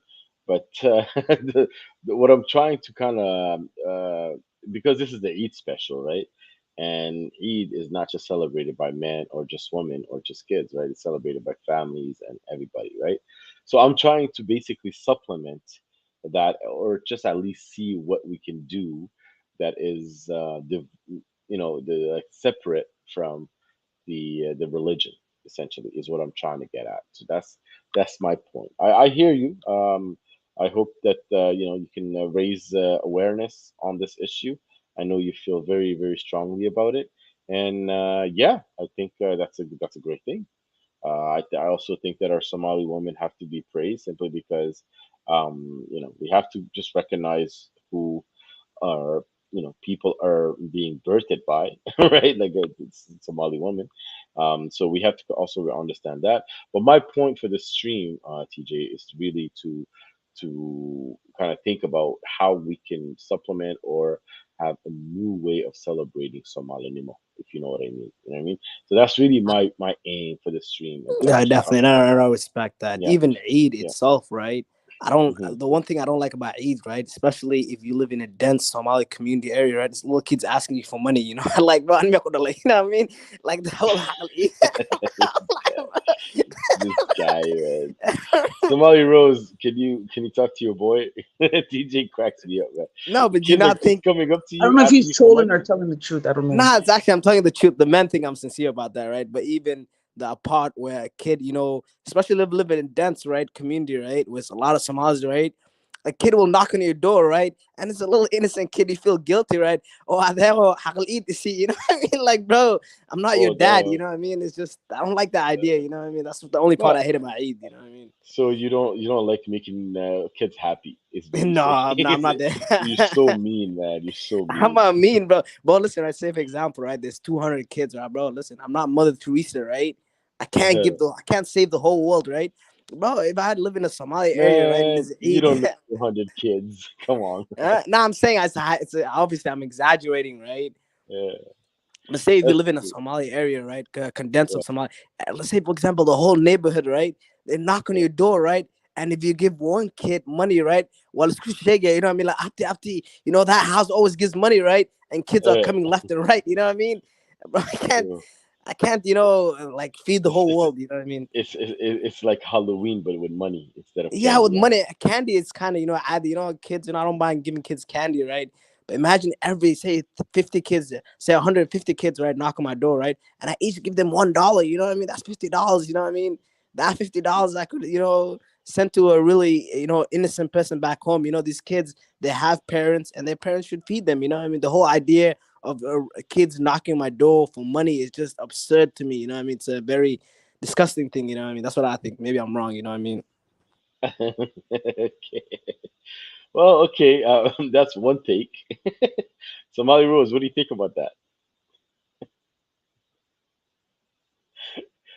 But what I'm trying to kind of because this is the Eid special, right? And Eid is not just celebrated by men or just women or just kids, right? It's celebrated by families and everybody, right? So I'm trying to basically supplement that, or just at least see what we can do that is the like separate from the religion, essentially, is what I'm trying to get at. So that's my point. I hear you. I hope that you can raise awareness on this issue. I know you feel very very strongly about it, and yeah, I think that's a great thing. I also think that our Somali women have to be praised simply because we have to just recognize who are people are being birthed by, right, like it's Somali woman. So we have to also understand that. But my point for this stream, TJ, is really to kind of think about how we can supplement or have a new way of celebrating Somali Nimo, if you know what I mean. You know what I mean? So that's really my aim for the stream, and to Yeah, actually definitely. I respect that. yeah, Even Eid yeah. itself, right? I don't. Hmm. The one thing I don't like about Eid, right? Especially if you live in a dense Somali community area, right? It's little kids asking you for money. You know, like bro, like, you know what I mean? Like the whole Eid. This guy, man. Somali Rose, can you talk to your boy? DJ cracks me up, man. No, but do you Kids are not think? coming up to I don't you know if asking he's you for trolling money. or telling the truth. I don't know. Nah, it's actually I'm telling you the truth. The men think I'm sincere about that, right? But even the part where a kid, especially living in dense, right, community, right, with a lot of Somalis, right, a kid will knock on your door, right, and it's a little innocent kid. You feel guilty, right? Oh, I eat to see, you know what I mean? Like, bro, I'm not your Oh dad, you no, know what I mean? It's just I don't like that idea, you know what I mean? That's the only part no. I hate about Eid, you know what I mean? So you don't like making kids happy, is what you're No, saying. I'm not You're so there. mean, man. You're so I'm mean. a mean, bro. Bro, listen, right? Say for example, right? There's 200 kids, right, bro? Listen, I'm not Mother Teresa, right? I can't save the whole world, right? Bro, if I had lived in a Somali area, right, and Man, there's you Eid, don't know 200 kids. Come on. no, I'm saying obviously I'm exaggerating, right? Yeah, But say if you that's live in a true. Somali area, right, condensed Yeah, of Somali, let's say for example the whole neighborhood, right, they knock on yeah, your door, right, and if you give one kid money, right, well it's you know what I mean, like after that house always gives money, right, and kids are yeah. coming left and right, you know what I mean. Bro, So I can't, like feed the it's whole it's world, you know what I mean. it's like Halloween, but with money instead of Yeah, candy. with Yeah. money, candy is kind of add kids. I don't mind giving kids candy, right? But imagine every say 50 kids, say 150 kids, right, knock on my door, right, and I each give them $1. You know what I mean? That's $50. You know what I mean? That $50 I could send to a really innocent person back home. These kids they have parents and their parents should feed them. You know what I mean? The whole idea of kids knocking my door for money is just absurd to me. You know what I mean? It's a very disgusting thing. You know what I mean? That's what I think. Maybe I'm wrong. You know what I mean? Okay. Well, okay. That's one take. Somali Rose, what do you think about that?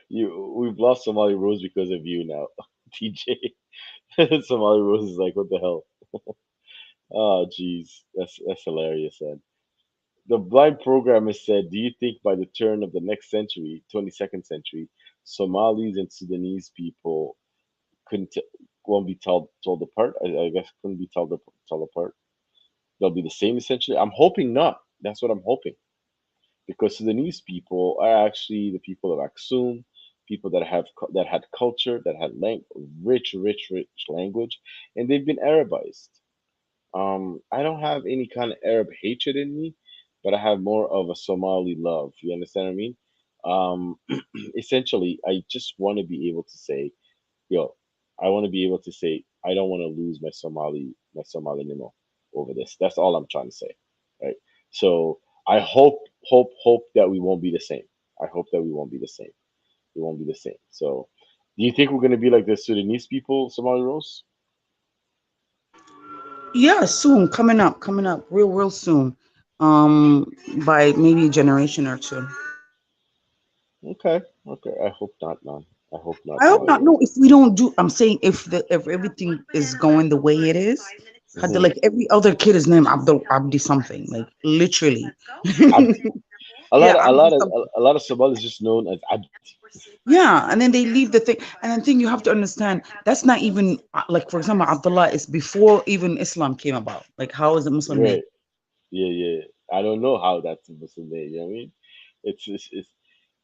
We've lost Somali Rose because of you now, TJ. Somali Rose is like, what the hell? Oh, jeez, that's hilarious, man. The blind programmer said, "Do you think by the turn of the next century, 22nd century, Somalis and Sudanese people couldn't won't be told apart? I guess couldn't be told apart. They'll be the same essentially. I'm hoping not. That's what I'm hoping because Sudanese people are actually the people of Aksum, people that had culture, that had rich language, and they've been Arabized. I don't have any kind of Arab hatred in me, but I have more of a Somali love. You understand what I mean? Essentially, I just want to be able to say, yo, I want to be able to say, I don't want to lose my Somali Nemo over this. That's all I'm trying to say, right? So I hope that we won't be the same. I hope that we won't be the same. We won't be the same. So, do you think we're gonna be like the Sudanese people, Somali Rose? Yeah, soon, coming up, real soon. By maybe a generation or two. Okay, okay. I hope not, man. I hope not, I hope Somali not. Rose. No, if we don't do, I'm saying if everything is going the way it is, had to Hmm. like every other kid is named Abdi something, like literally. A lot Yeah, of a Abdi lot of something. a lot of Somalis just known as Abdi. Yeah, and then they leave the thing, and then thing you have to understand that's not even like for example Abdullah is before even Islam came about. Like how is a Muslim name? Right. Yeah, yeah. I don't know how that's supposed to be. You know what I mean? It's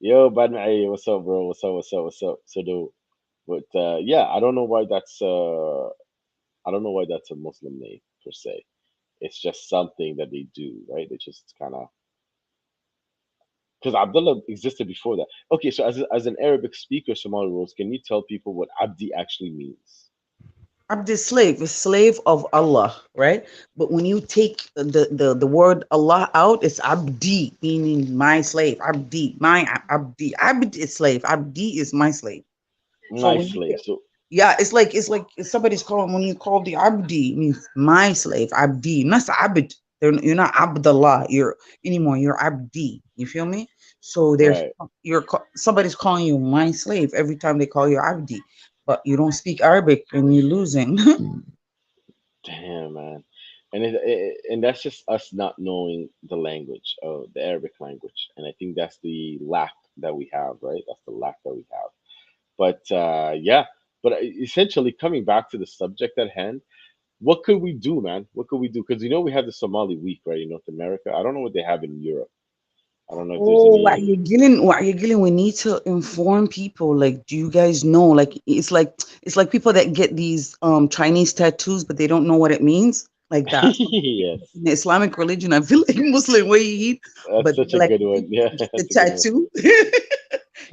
yo, bad man. What's up, bro? What's up? So do, but yeah, I don't know why that's a Muslim name per se. It's just something that they do, right? They just kind of Because Abdullah existed before that. Okay, so as an Arabic speaker, Somali rules, can you tell people what Abdi actually means? I'm the slave, a slave of Allah, right? But when you take the word Allah out, it's abdi, meaning my slave. Abdi, my abdi. Abd is slave. Abdi is my slave. So My when you slave. get, So yeah, it's like if somebody's calling when you call the abdi, it means my slave. Abdi, not abd. You're not Abdullah. You're anymore. You're abdi. You feel me? So there's right. somebody's calling you my slave every time they call you abdi, but you don't speak Arabic and you're losing. Damn, man. And that's just us not knowing the language, the Arabic language, and I think that's the lack that we have, right? That's the lack that we have. But yeah, but essentially coming back to the subject at hand, what could we do, man? What could we do? Because we have the Somali Week, right, in North America. I don't know what they have in Europe. I don't know if there's Oh, any. what you getting? We need to inform people. Like, do you guys know? Like, it's like people that get these Chinese tattoos, but they don't know what it means. Like that. Some people Yes, in the Islamic religion, I feel like Muslim way you eat, that's but such they're a like good one. Yeah, get the that's a good one. tattoo.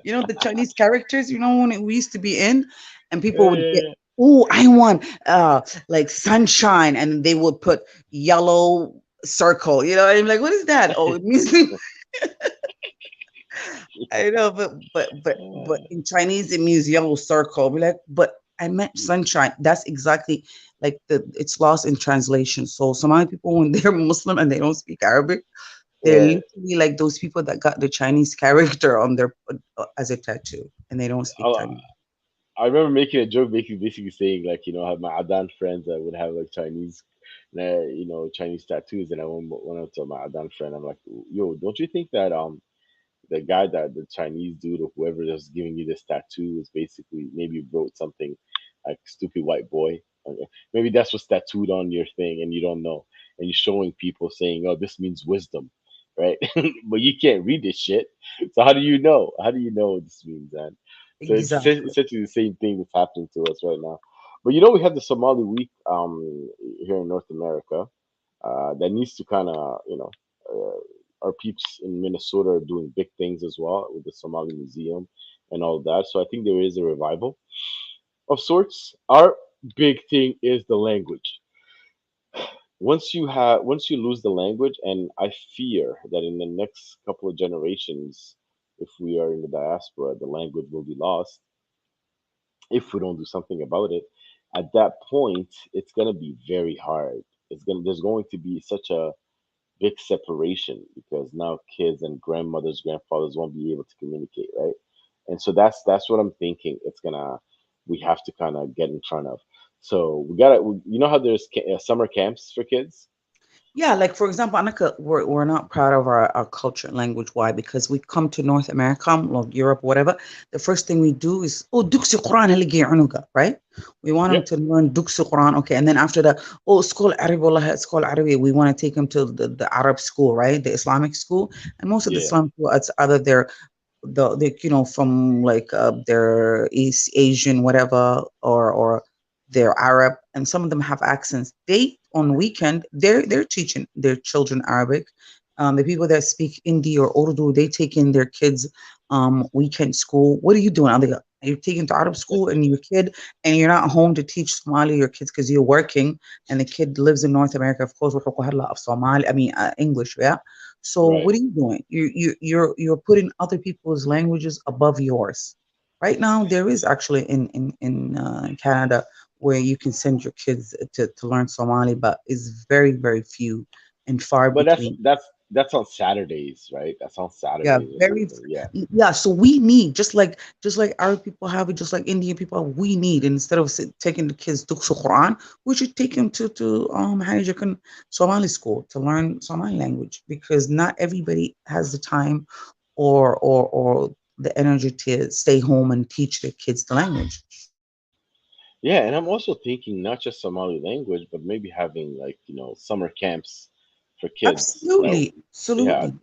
The Chinese characters. When we used to be in, and people Yeah, would get. yeah, Oh, I want like sunshine, and they would put yellow circle. I'm like, what is that? Oh, it means I know, but yeah. in Chinese it means yellow circle. Be like, but I meant sunshine. That's exactly like it's lost in translation. So Somali people when they're Muslim and they don't speak Arabic, they're Right. literally like those people that got the Chinese character on their as a tattoo, and they don't speak I, Chinese. I remember making a joke, basically saying like, I have my Adan friends that would have like Chinese, Chinese tattoos, and I went up to my Adan friend. I'm like, yo, don't you think that the guy that the Chinese dude or whoever that's giving you this tattoo is basically maybe wrote something like stupid white boy. Okay. Maybe that's what's tattooed on your thing and you don't know. And you're showing people saying, oh, this means wisdom, right? But you can't read this shit. So how do you know? How do you know what this means, man? So it's Exactly. essentially the same thing that's happening to us right now. But we have the Somali week here in North America that needs to kind of, our peeps in Minnesota are doing big things as well with the Somali Museum and all that. So I think there is a revival of sorts. Our big thing is the language. Once you lose the language, and I fear that in the next couple of generations, if we are in the diaspora, the language will be lost if we don't do something about it. At that point, it's gonna be very hard. There's going to be such a big separation because now kids and grandmothers, grandfathers won't be able to communicate, right? And so that's what I'm thinking. We have to kind of get in front of. So how there's summer camps for kids? Yeah, like for example, Annika, we're not proud of our culture and language. Why? Because we come to North America, like Europe, whatever. The first thing we do is, oh, Duksi Quran haligi unuga, right? We want them Yep. to learn Duksi Quran, okay. And then after that, oh, school Arabi, wallah, school Arabi. We want to take them to the Arab school, right? The Islamic school. And most of the Yeah. Islamic school, it's either from like their East Asian, whatever, or they're Arab, and some of them have accents. They on weekend they're teaching their children Arabic. The people that speak Hindi or Urdu, they take in their kids weekend school. What are you doing? Are you taking to Arab school and your kid, and you're not home to teach Somali your kids because you're working, and the kid lives in North America, of course, of Somali, I mean English, yeah. So Right. what are you doing? You're putting other people's languages above yours. Right now, there is actually in Canada where you can send your kids to learn Somali, but it's very very few and far But that's between. that's that's on Saturdays, right? That's on Yeah, Saturdays or very. something. Yeah. Yeah, so we need just like Arab people have it, just like Indian people, we need instead of taking the kids to Quran, we should take them to Hajj Somali school to learn Somali language because not everybody has the time or the energy to stay home and teach their kids the language. Yeah, and I'm also thinking not just Somali language, but maybe having like, summer camps for kids. Absolutely, Yeah, absolutely.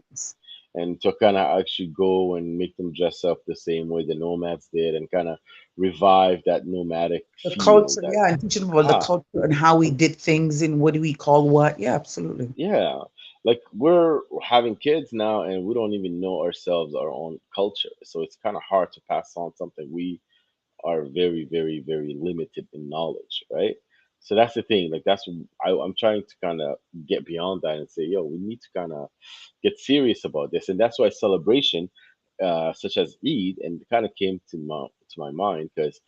and to kind of actually go and make them dress up the same way the nomads did and kind of revive that nomadic The feel culture, that yeah, and teaching them about the ah culture and how we did things and what do we call what. Yeah, absolutely. yeah, like we're having kids now and we don't even know ourselves, our own culture. So it's kind of hard to pass on something we are very, very, very limited in knowledge, right? So that's the thing. Like I'm trying to kind of get beyond that and say, yo, we need to kind of get serious about this, and that's why celebration, such as Eid, and kind of came to my mind because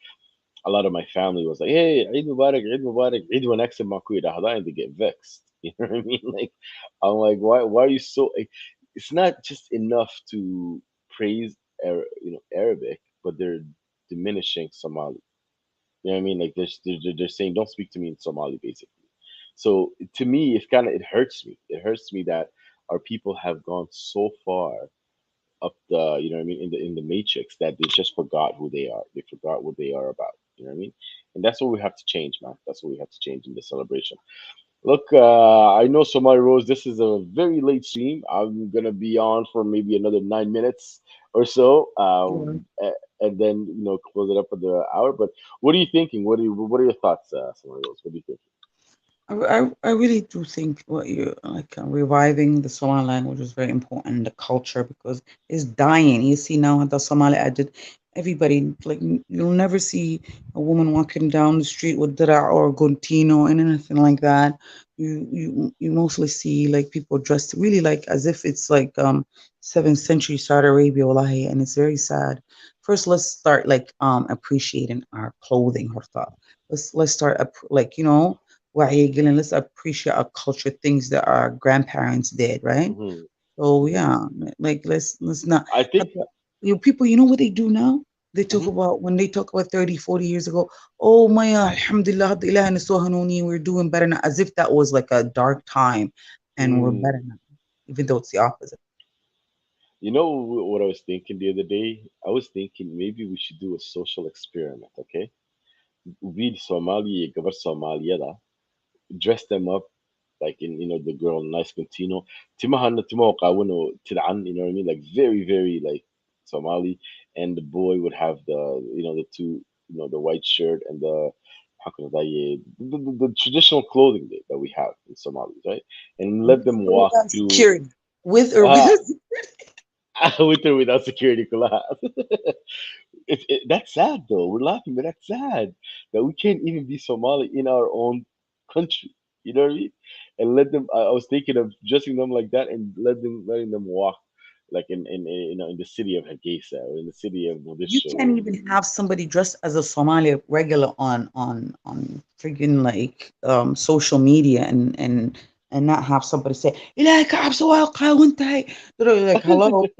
a lot of my family was like, "Hey, Eid Mubarak, Eid Mubarak, Eid Wanaxim Makuid," and they get vexed. You know what I mean? Like, I'm like, why are you so? It's not just enough to praise, Arabic, but they're diminishing Somali. You know what I mean? Like, they're saying, "Don't speak to me in Somali," basically. So to me, it hurts me. It hurts me that our people have gone so far up the, you know what I mean, in the matrix, that they just forgot who they are. They forgot what they are about. You know what I mean? And that's what we have to change, man. That's what we have to change in the celebration. Look, I know Somali Rose. This is a very late stream. I'm gonna be on for maybe another 9 minutes or so, and then close it up for the hour. But what are you thinking? What are your thoughts, Somali Rose? What do you think? I really do think what you like reviving the Somali language is very important, the culture, because it's dying. You see now the Somali added everybody like you'll never see a woman walking down the street with dira or gontino and anything like that. You mostly see like people dressed really like as if it's like 7th century Saudi Arabia, wallahi, and it's very sad. First, let's start like appreciating our clothing, Horta. Let's start like وعي, let's appreciate our culture, things that our grandparents did, right? Hmm. So Hmm. yeah, like let's not I think. people, what they do now? They talk Mhm. about when they talk about 30, 40 years ago, oh my alhamdulillah, hada ilaha niso hanuni, we're doing better now, as if that was like a dark time and we're better Mm. now, even though it's the opposite. You know what I was thinking the other day? I was thinking maybe we should do a social experiment, okay? We Somali, gabar Somaliyada, dress them up like in, the girl, nice continuo. Timahan timo kawano tiran, you know what I mean? Like very, very like Somali, and the boy would have the two, the white shirt and the how can I say, the traditional clothing that we have in Somalis, right? And let them walk Without through. security, with or Uh, without. with or without security collapse. That's sad though. We're laughing, but that's sad that we can't even be Somali in our own country. You know what I mean? And let them. I was thinking of dressing them like that and letting them walk like in the city of Hargeisa or in the city of You Mogadishu. can't even have somebody dressed as a Somali regular on freaking like social media and not have somebody say "إلهي كعب سواق قاون تاي." They're like hello,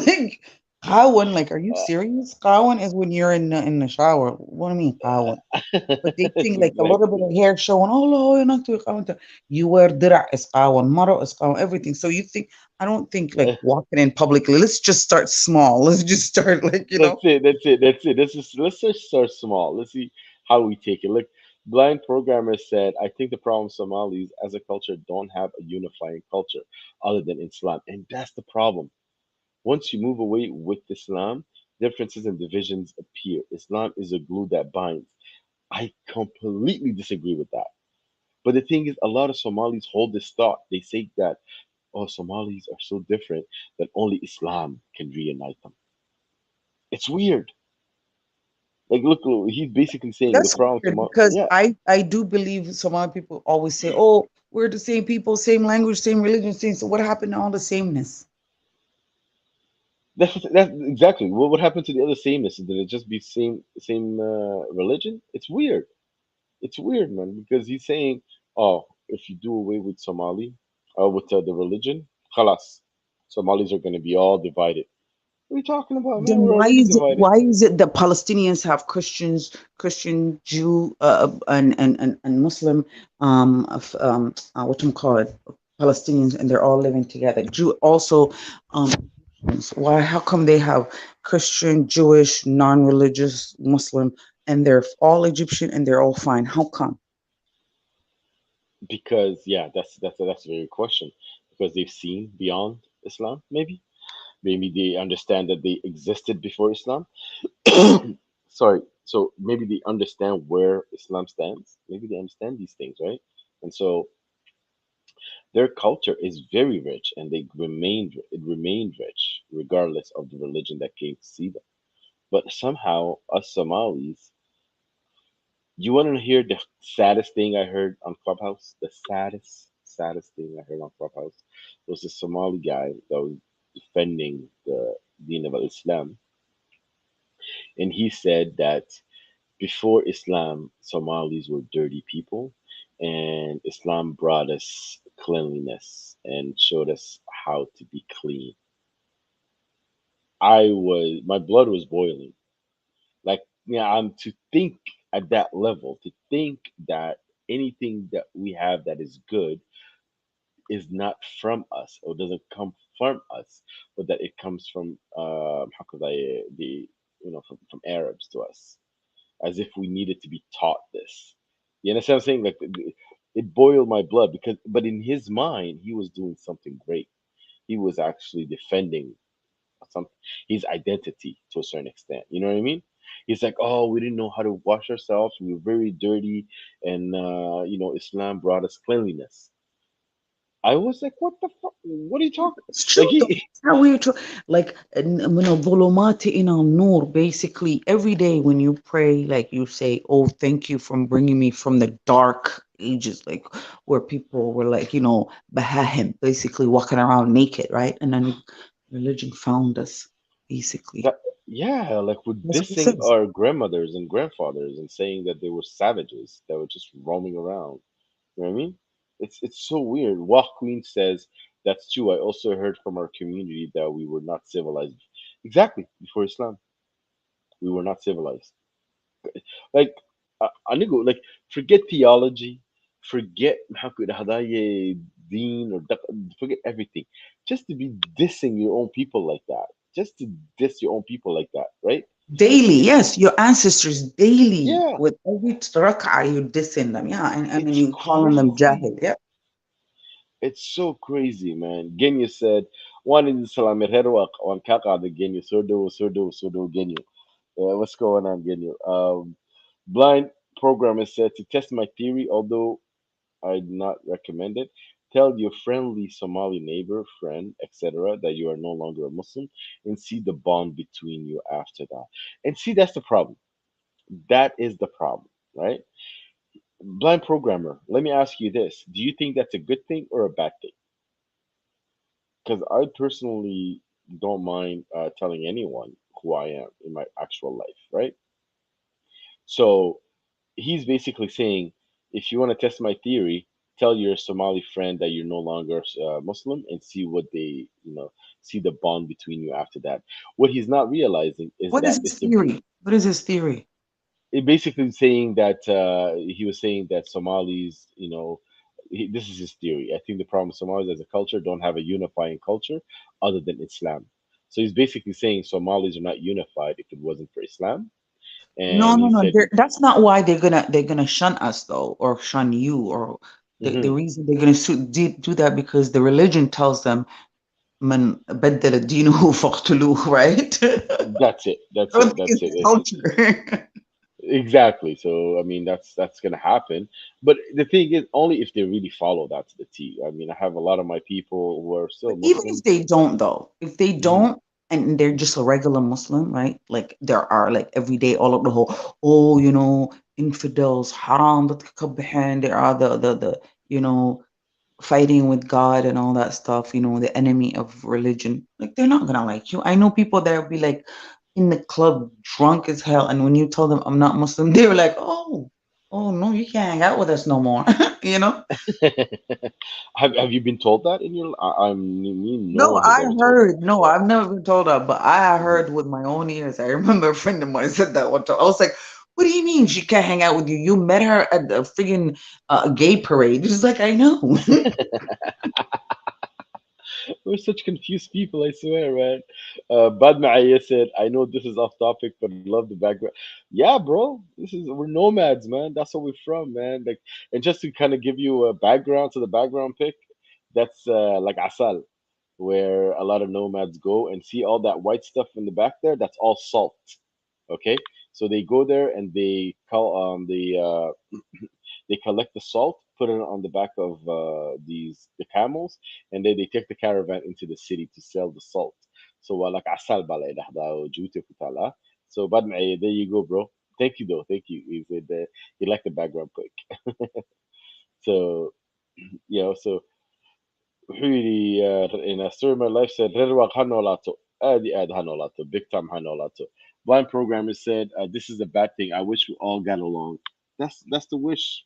like قاون, like are you serious? قاون is when you're in the shower. What do you mean قاون? But they think like a little bit Exactly. of hair showing, oh, no, you're not doing قاون. You wear درع is قاون, maro is قاون, everything. So you think, I don't think like walking in publicly. Let's just start small. Let's just start like, That's it. That's it. That's it. Let's just start small. Let's see how we take it. Look, blind programmer said, "I think the problem Somalis as a culture don't have a unifying culture other than Islam, and that's the problem. Once you move away with Islam, differences and divisions appear. Islam is a glue that binds." I completely disagree with that. But the thing is, a lot of Somalis hold this thought. They say that, oh, Somalis are so different that only Islam can reunite them. It's weird. Like, look, he's basically saying the that's problem weird Somal. because Yeah, I do believe some other people always say, oh, we're the same people, same language, same religion, same. So what happened to all the sameness? that's exactly what happened to the other sameness. Did it just be same religion? It's weird. It's weird, man, because he's saying, oh, if you do away with Somali, with the religion, khalas, Somalis are going to be all divided. What are you talking about, man? Then We're why already is it divided. that Palestinians have Christians, Christian, Jew, and Muslim, what you call it, Palestinians, and they're all living together. Jew also, um, why? How come they have Christian, Jewish, non-religious, Muslim, and they're all Egyptian and they're all fine? How come? Because yeah, that's a very good question. Because they've seen beyond Islam, maybe they understand that they existed before Islam. Sorry. So maybe they understand where Islam stands. Maybe they understand these things, right? And so Their culture is very rich, and it remained rich regardless of the religion that came to see them. But somehow, us Somalis, you want to hear the saddest thing I heard on Clubhouse? The saddest thing I heard on Clubhouse was a Somali guy that was defending the Deen of Islam, and he said that before Islam, Somalis were dirty people, and Islam brought us cleanliness and showed us how to be clean. My blood was boiling. Like, yeah, I'm to think at that level, to think that anything that we have that is good is not from us or doesn't come from us, but that it comes from how could I the from Arabs to us, as if we needed to be taught this. You understand what I'm saying? Like it boiled my blood because, but in his mind, he was doing something great. He was actually defending some his identity to a certain extent. You know what I mean? He's like, oh, we didn't know how to wash ourselves. We were very dirty, and Islam brought us cleanliness. I was like, what the fuck? What are you talking? It's true Like though. he, It's how we try, like من الظلمات إلى النور. Basically, every day when you pray, like you say, "Oh, thank you from bringing me from the dark ages," like where people were like, bahahim, basically walking around naked, right? And then religion found us, basically. that, yeah, like we're That's what it dissing says. our grandmothers and grandfathers and saying that they were savages that were just roaming around. You know what I mean? It's so weird. Wah Queen says that's true. I also heard from our community that we were not civilized. Exactly before Islam, we were not civilized. Like anigo, like forget theology, forget حقد هدايا deen forget everything. Just to be dissing your own people like that, just to diss your own people like that, right? Daily, yes, your ancestors daily Yeah, with every rak'ah you're dissing them, yeah, and then it's you calling them crazy. jahil, yeah. It's so crazy, man. Genya said, "One salam one kaka the Genya surdo Genya." What's going on, Genya? Blind programmer said to test my theory, although I'd not recommend it. Tell your friendly Somali neighbor, friend, etc., that you are no longer a Muslim and see the bond between you after that. And see, that's the problem. That is the problem, right? Blind programmer, let me ask you this. Do you think that's a good thing or a bad thing? Because I personally don't mind telling anyone who I am in my actual life, right? So he's basically saying, if you want to test my theory, tell your Somali friend that you're no longer Muslim and see what they, see the bond between you after that. What he's not realizing is What is that his it's the theory? What is his theory? it basically saying that he was saying that Somalis, this is his theory. I think the problem with Somalis as a culture don't have a unifying culture other than Islam. So he's basically saying Somalis are not unified if it wasn't for Islam. No, And no, he no. said, That's not why they're gonna shun us though, or shun you, or the hmm reason they're gonna do that because the religion tells them man بدل دينه فاقتلوه, right? that's it, I that's don't it, think that's it's it. the culture. Exactly. So I mean, that's gonna happen. But the thing is, only if they really follow that to the T. I mean, I have a lot of my people who are But still even if Muslim. they don't, though, if they Hmm. don't, and they're just a regular Muslim, right? Like there are like every day all of the whole, oh, infidels, haram, بتكبحين, there are the fighting with God and all that stuff, the enemy of religion. Like they're not gonna like you. I know people that will be like in the club drunk as hell, and when you tell them I'm not Muslim, they were like, oh no, you can't hang out with us no more. you know? Have you been told that in your? No No, one has I ever told me heard. that. No, I've never been told that, but I Hmm. heard with my own ears. I remember a friend of mine said that one time. I was like, "What do you mean she can't hang out with you? You met her at the friggin' gay parade." She's like, "I know." We're such confused people, I swear, man. Bad Ma'aya said, I know this is off topic, but love the background. Yeah, bro. We're nomads, man. That's where we're from, man. Like, and just to kind of give you a background to the background pic, that's like Asal, where a lot of nomads go and see all that white stuff in the back there. That's all salt. Okay, so they go there and they call They collect the salt, put it on the back of the camels, and then they take the caravan into the city to sell the salt. So like asal bala idahda juti kutala. So but there you go, bro. Thank you though. Thank you. He said he liked the background quick. So so really in a story of my life said "Rerwag hanolato." Adi ad hanolato, big time hanolato. One programmer said, "This is a bad thing. I wish we all got along." That's the wish.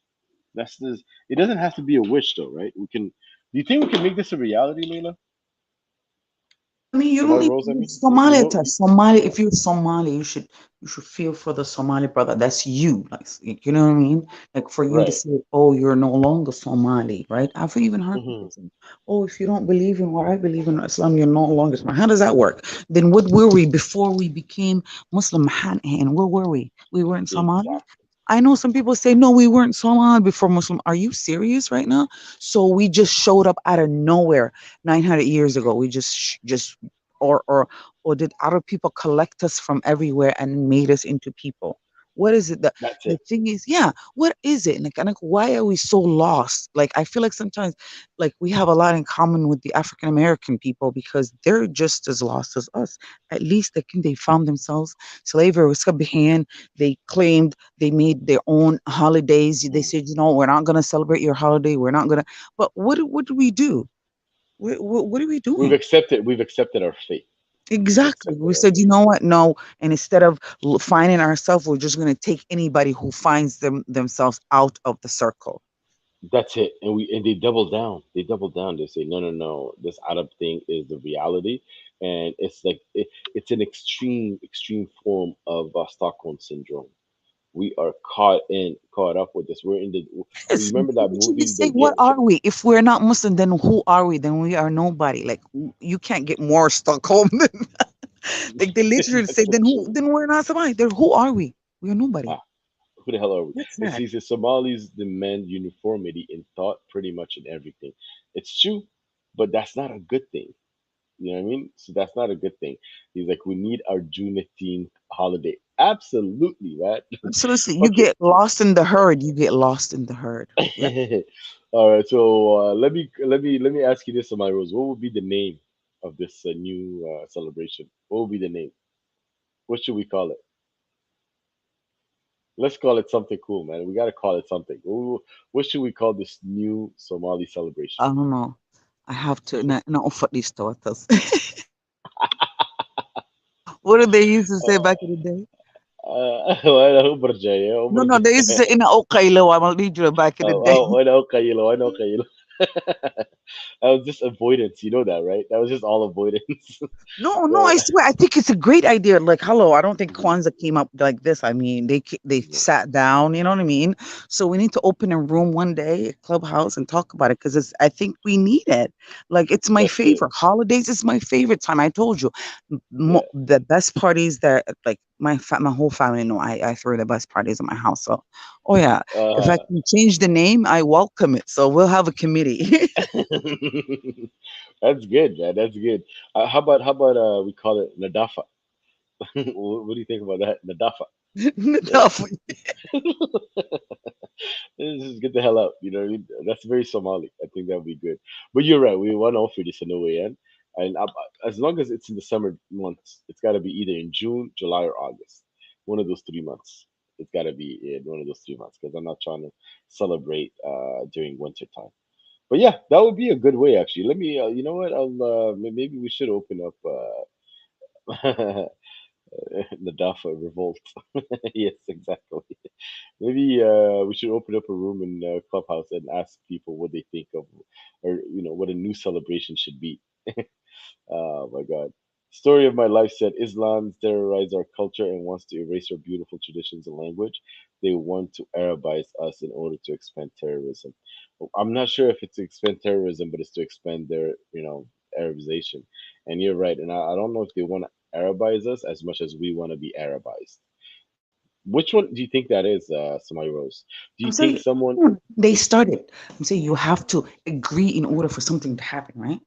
That's the. It doesn't have to be a wish, though, right? We can. Do you think we can make this a reality, Leila? I mean, you So my don't need Rose, to I be mean, you Somali know, to Somali. If you're Somali, you should feel for the Somali brother. That's you. Like, you know what I mean? Like for you to right? say, "Oh, you're no longer Somali," right? I've even heard Hmm. people say, "Oh, if you don't believe in what I believe in Islam, you're no longer Somali." How does that work? Then what were we before we became Muslim? And where were we? We weren't Somali. Exactly. I know some people say, "No, we weren't Somali before Muslim." Are you serious right now? So we just showed up out of nowhere 900 years ago. We just or or or did other people collect us from everywhere and made us into people? What is it that That's the it. thing is, yeah, what is it? Like, why are we so lost? Like, I feel like sometimes, like, we have a lot in common with the African American people because they're just as lost as us. At least they found themselves. Slavery was behind. They claimed they made their own holidays. They Mm. said, we're not going to celebrate your holiday. We're not going to. But what do we do? What are we doing? We've accepted our fate. We've Exactly. accepted We our said, you fate. know what? No. And instead of finding ourselves, we're just going to take anybody who finds themselves out of the circle. That's it. And they double down. They double down. They say, no, no, no. This Arab thing is the reality, and it's like it's an extreme form of Stockholm syndrome. We are caught up with this. We're in the. Yes. Remember that Didn't you movie, just say, The what Get. are we? If we're not Muslim, then who are we? Then we are nobody. Like, you can't get more Stockholm than like they literally say, That's so then who? true. Then we're not somebody. Then who are we? We are nobody. Ah, who the hell are we? That's It sad. says the Somalis demand uniformity in thought, pretty much in everything. It's true, but that's not a good thing. You know what I mean? So that's not a good thing. He's like, we need our Juneteenth holiday. Absolutely, right? Absolutely. You Okay. get lost in the herd. You get lost in the herd. Yeah. All right. So let me ask you this, my Rose. What would be the name of this new celebration? What would be the name? What should we call it? Let's call it something cool, man. We got to call it something. What should we call this new Somali celebration? I don't know. I have to na offer this to us. What did they used to say back in the day? وأنا برجع No, no, وبرجع. they used to say in Okailo, I'm a leader back in the day. وأنا أقيل وأنا أقيل. That was just avoidance. You know that, right? That was just all avoidance. No, no, But I swear, I think it's a great idea. Like, hello, I don't think Kwanzaa came up like this. I mean, they sat down, you know what I mean? So we need to open a room one day, a clubhouse, and talk about it because I think we need it. Like, it's my that's it. favorite. Holidays is my favorite time. I told you, Yeah. the best parties that like my whole family know. I throw the best parties in my house. So, oh yeah, if I Uh, can change the name, I welcome it. So we'll have a committee. that's good, man. That's good. How about we call it Nadafa? What do you think about that, Nadafa? Yeah. Enough. Just get the hell out. You know what I mean? That's very Somali. I think that would be good. But you're right. We want to offer this in a way, and as long as it's in the summer months, it's got to be either in June, July, or August. One of those 3 months. It's got to be in one of those 3 months because I'm not trying to celebrate during winter time. But yeah, that would be a good way actually. Let me. You know what? Maybe we should open up the Dafa revolt. Yes, exactly. Maybe we should open up a room in Clubhouse and ask people what they think of, or what a new celebration should be. Oh my God. Story of my life said Islam terrorized our culture and wants to erase our beautiful traditions and language. They want to Arabize us in order to expand terrorism. I'm not sure if it's to expand terrorism, but it's to expand their, Arabization. And you're right. And I don't know if they want to Arabize us as much as we want to be Arabized. Which one do you think that is, Samai Rose? Do you I'm think saying someone they started. I'm saying you have to agree in order for something to happen, right?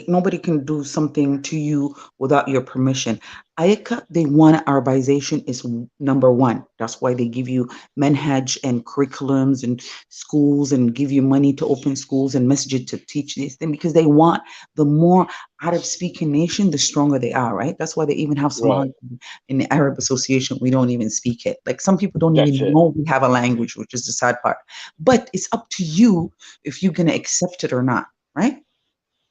Nobody can do something to you without your permission. Ayaka, they want Arabization is number one. That's why they give you manhaj and curriculums and schools and give you money to open schools and masjid to teach these things because they want the more Arab speaking nation, the stronger they are, right? That's why they even have Right. Somali in the Arab Association. We don't even speak it. Like some people don't That's even it. know we have a language, which is the sad part. But it's up to you if you're going to accept it or not, right?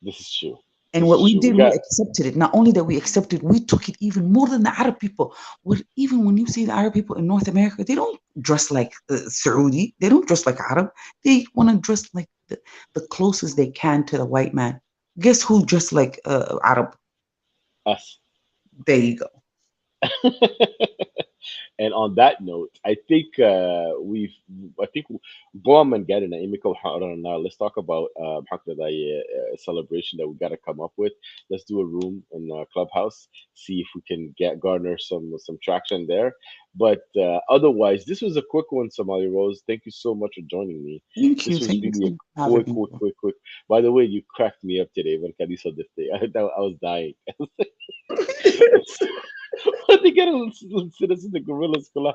This is true. And This what is we true. We did, we got accepted it. Not only that we accepted, we took it even more than the Arab people. What even when you see the Arab people in North America, they don't dress like Saudi. They don't dress like Arab. They want to dress like the closest they can to the white man. Guess who dressed like Arab? us. There you go. And on that note, I think go on and get in now. Let's talk about celebration that we got to come up with. Let's do a room in Clubhouse, see if we can get garner some traction there. But otherwise, this was a quick one, Somali Rose. Thank you so much for joining me. Thank you. This was Thank you really so a much for having me. quick. By the way, you cracked me up today when Kadiso this day. I was dying. What they get a citizens the gorillas collide.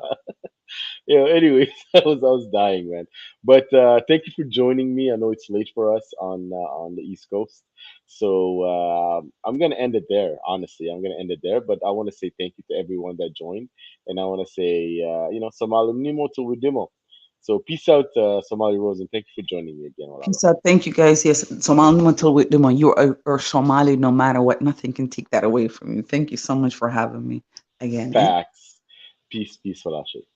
Anyways, I was dying, man. But thank you for joining me. I know it's late for us on the East Coast, so I'm gonna end it there. Honestly, I'm gonna end it there. But I want to say thank you to everyone that joined, and I want to say Somali Nimo to Widimo. So peace out, Somali Rose, and thank you for joining me again, Walalo. Peace out. Thank you guys. Yes, Somali until with them. You're Somali no matter what. Nothing can take that away from you. Thank you so much for having me again. Eh? Facts. Peace, Falashe.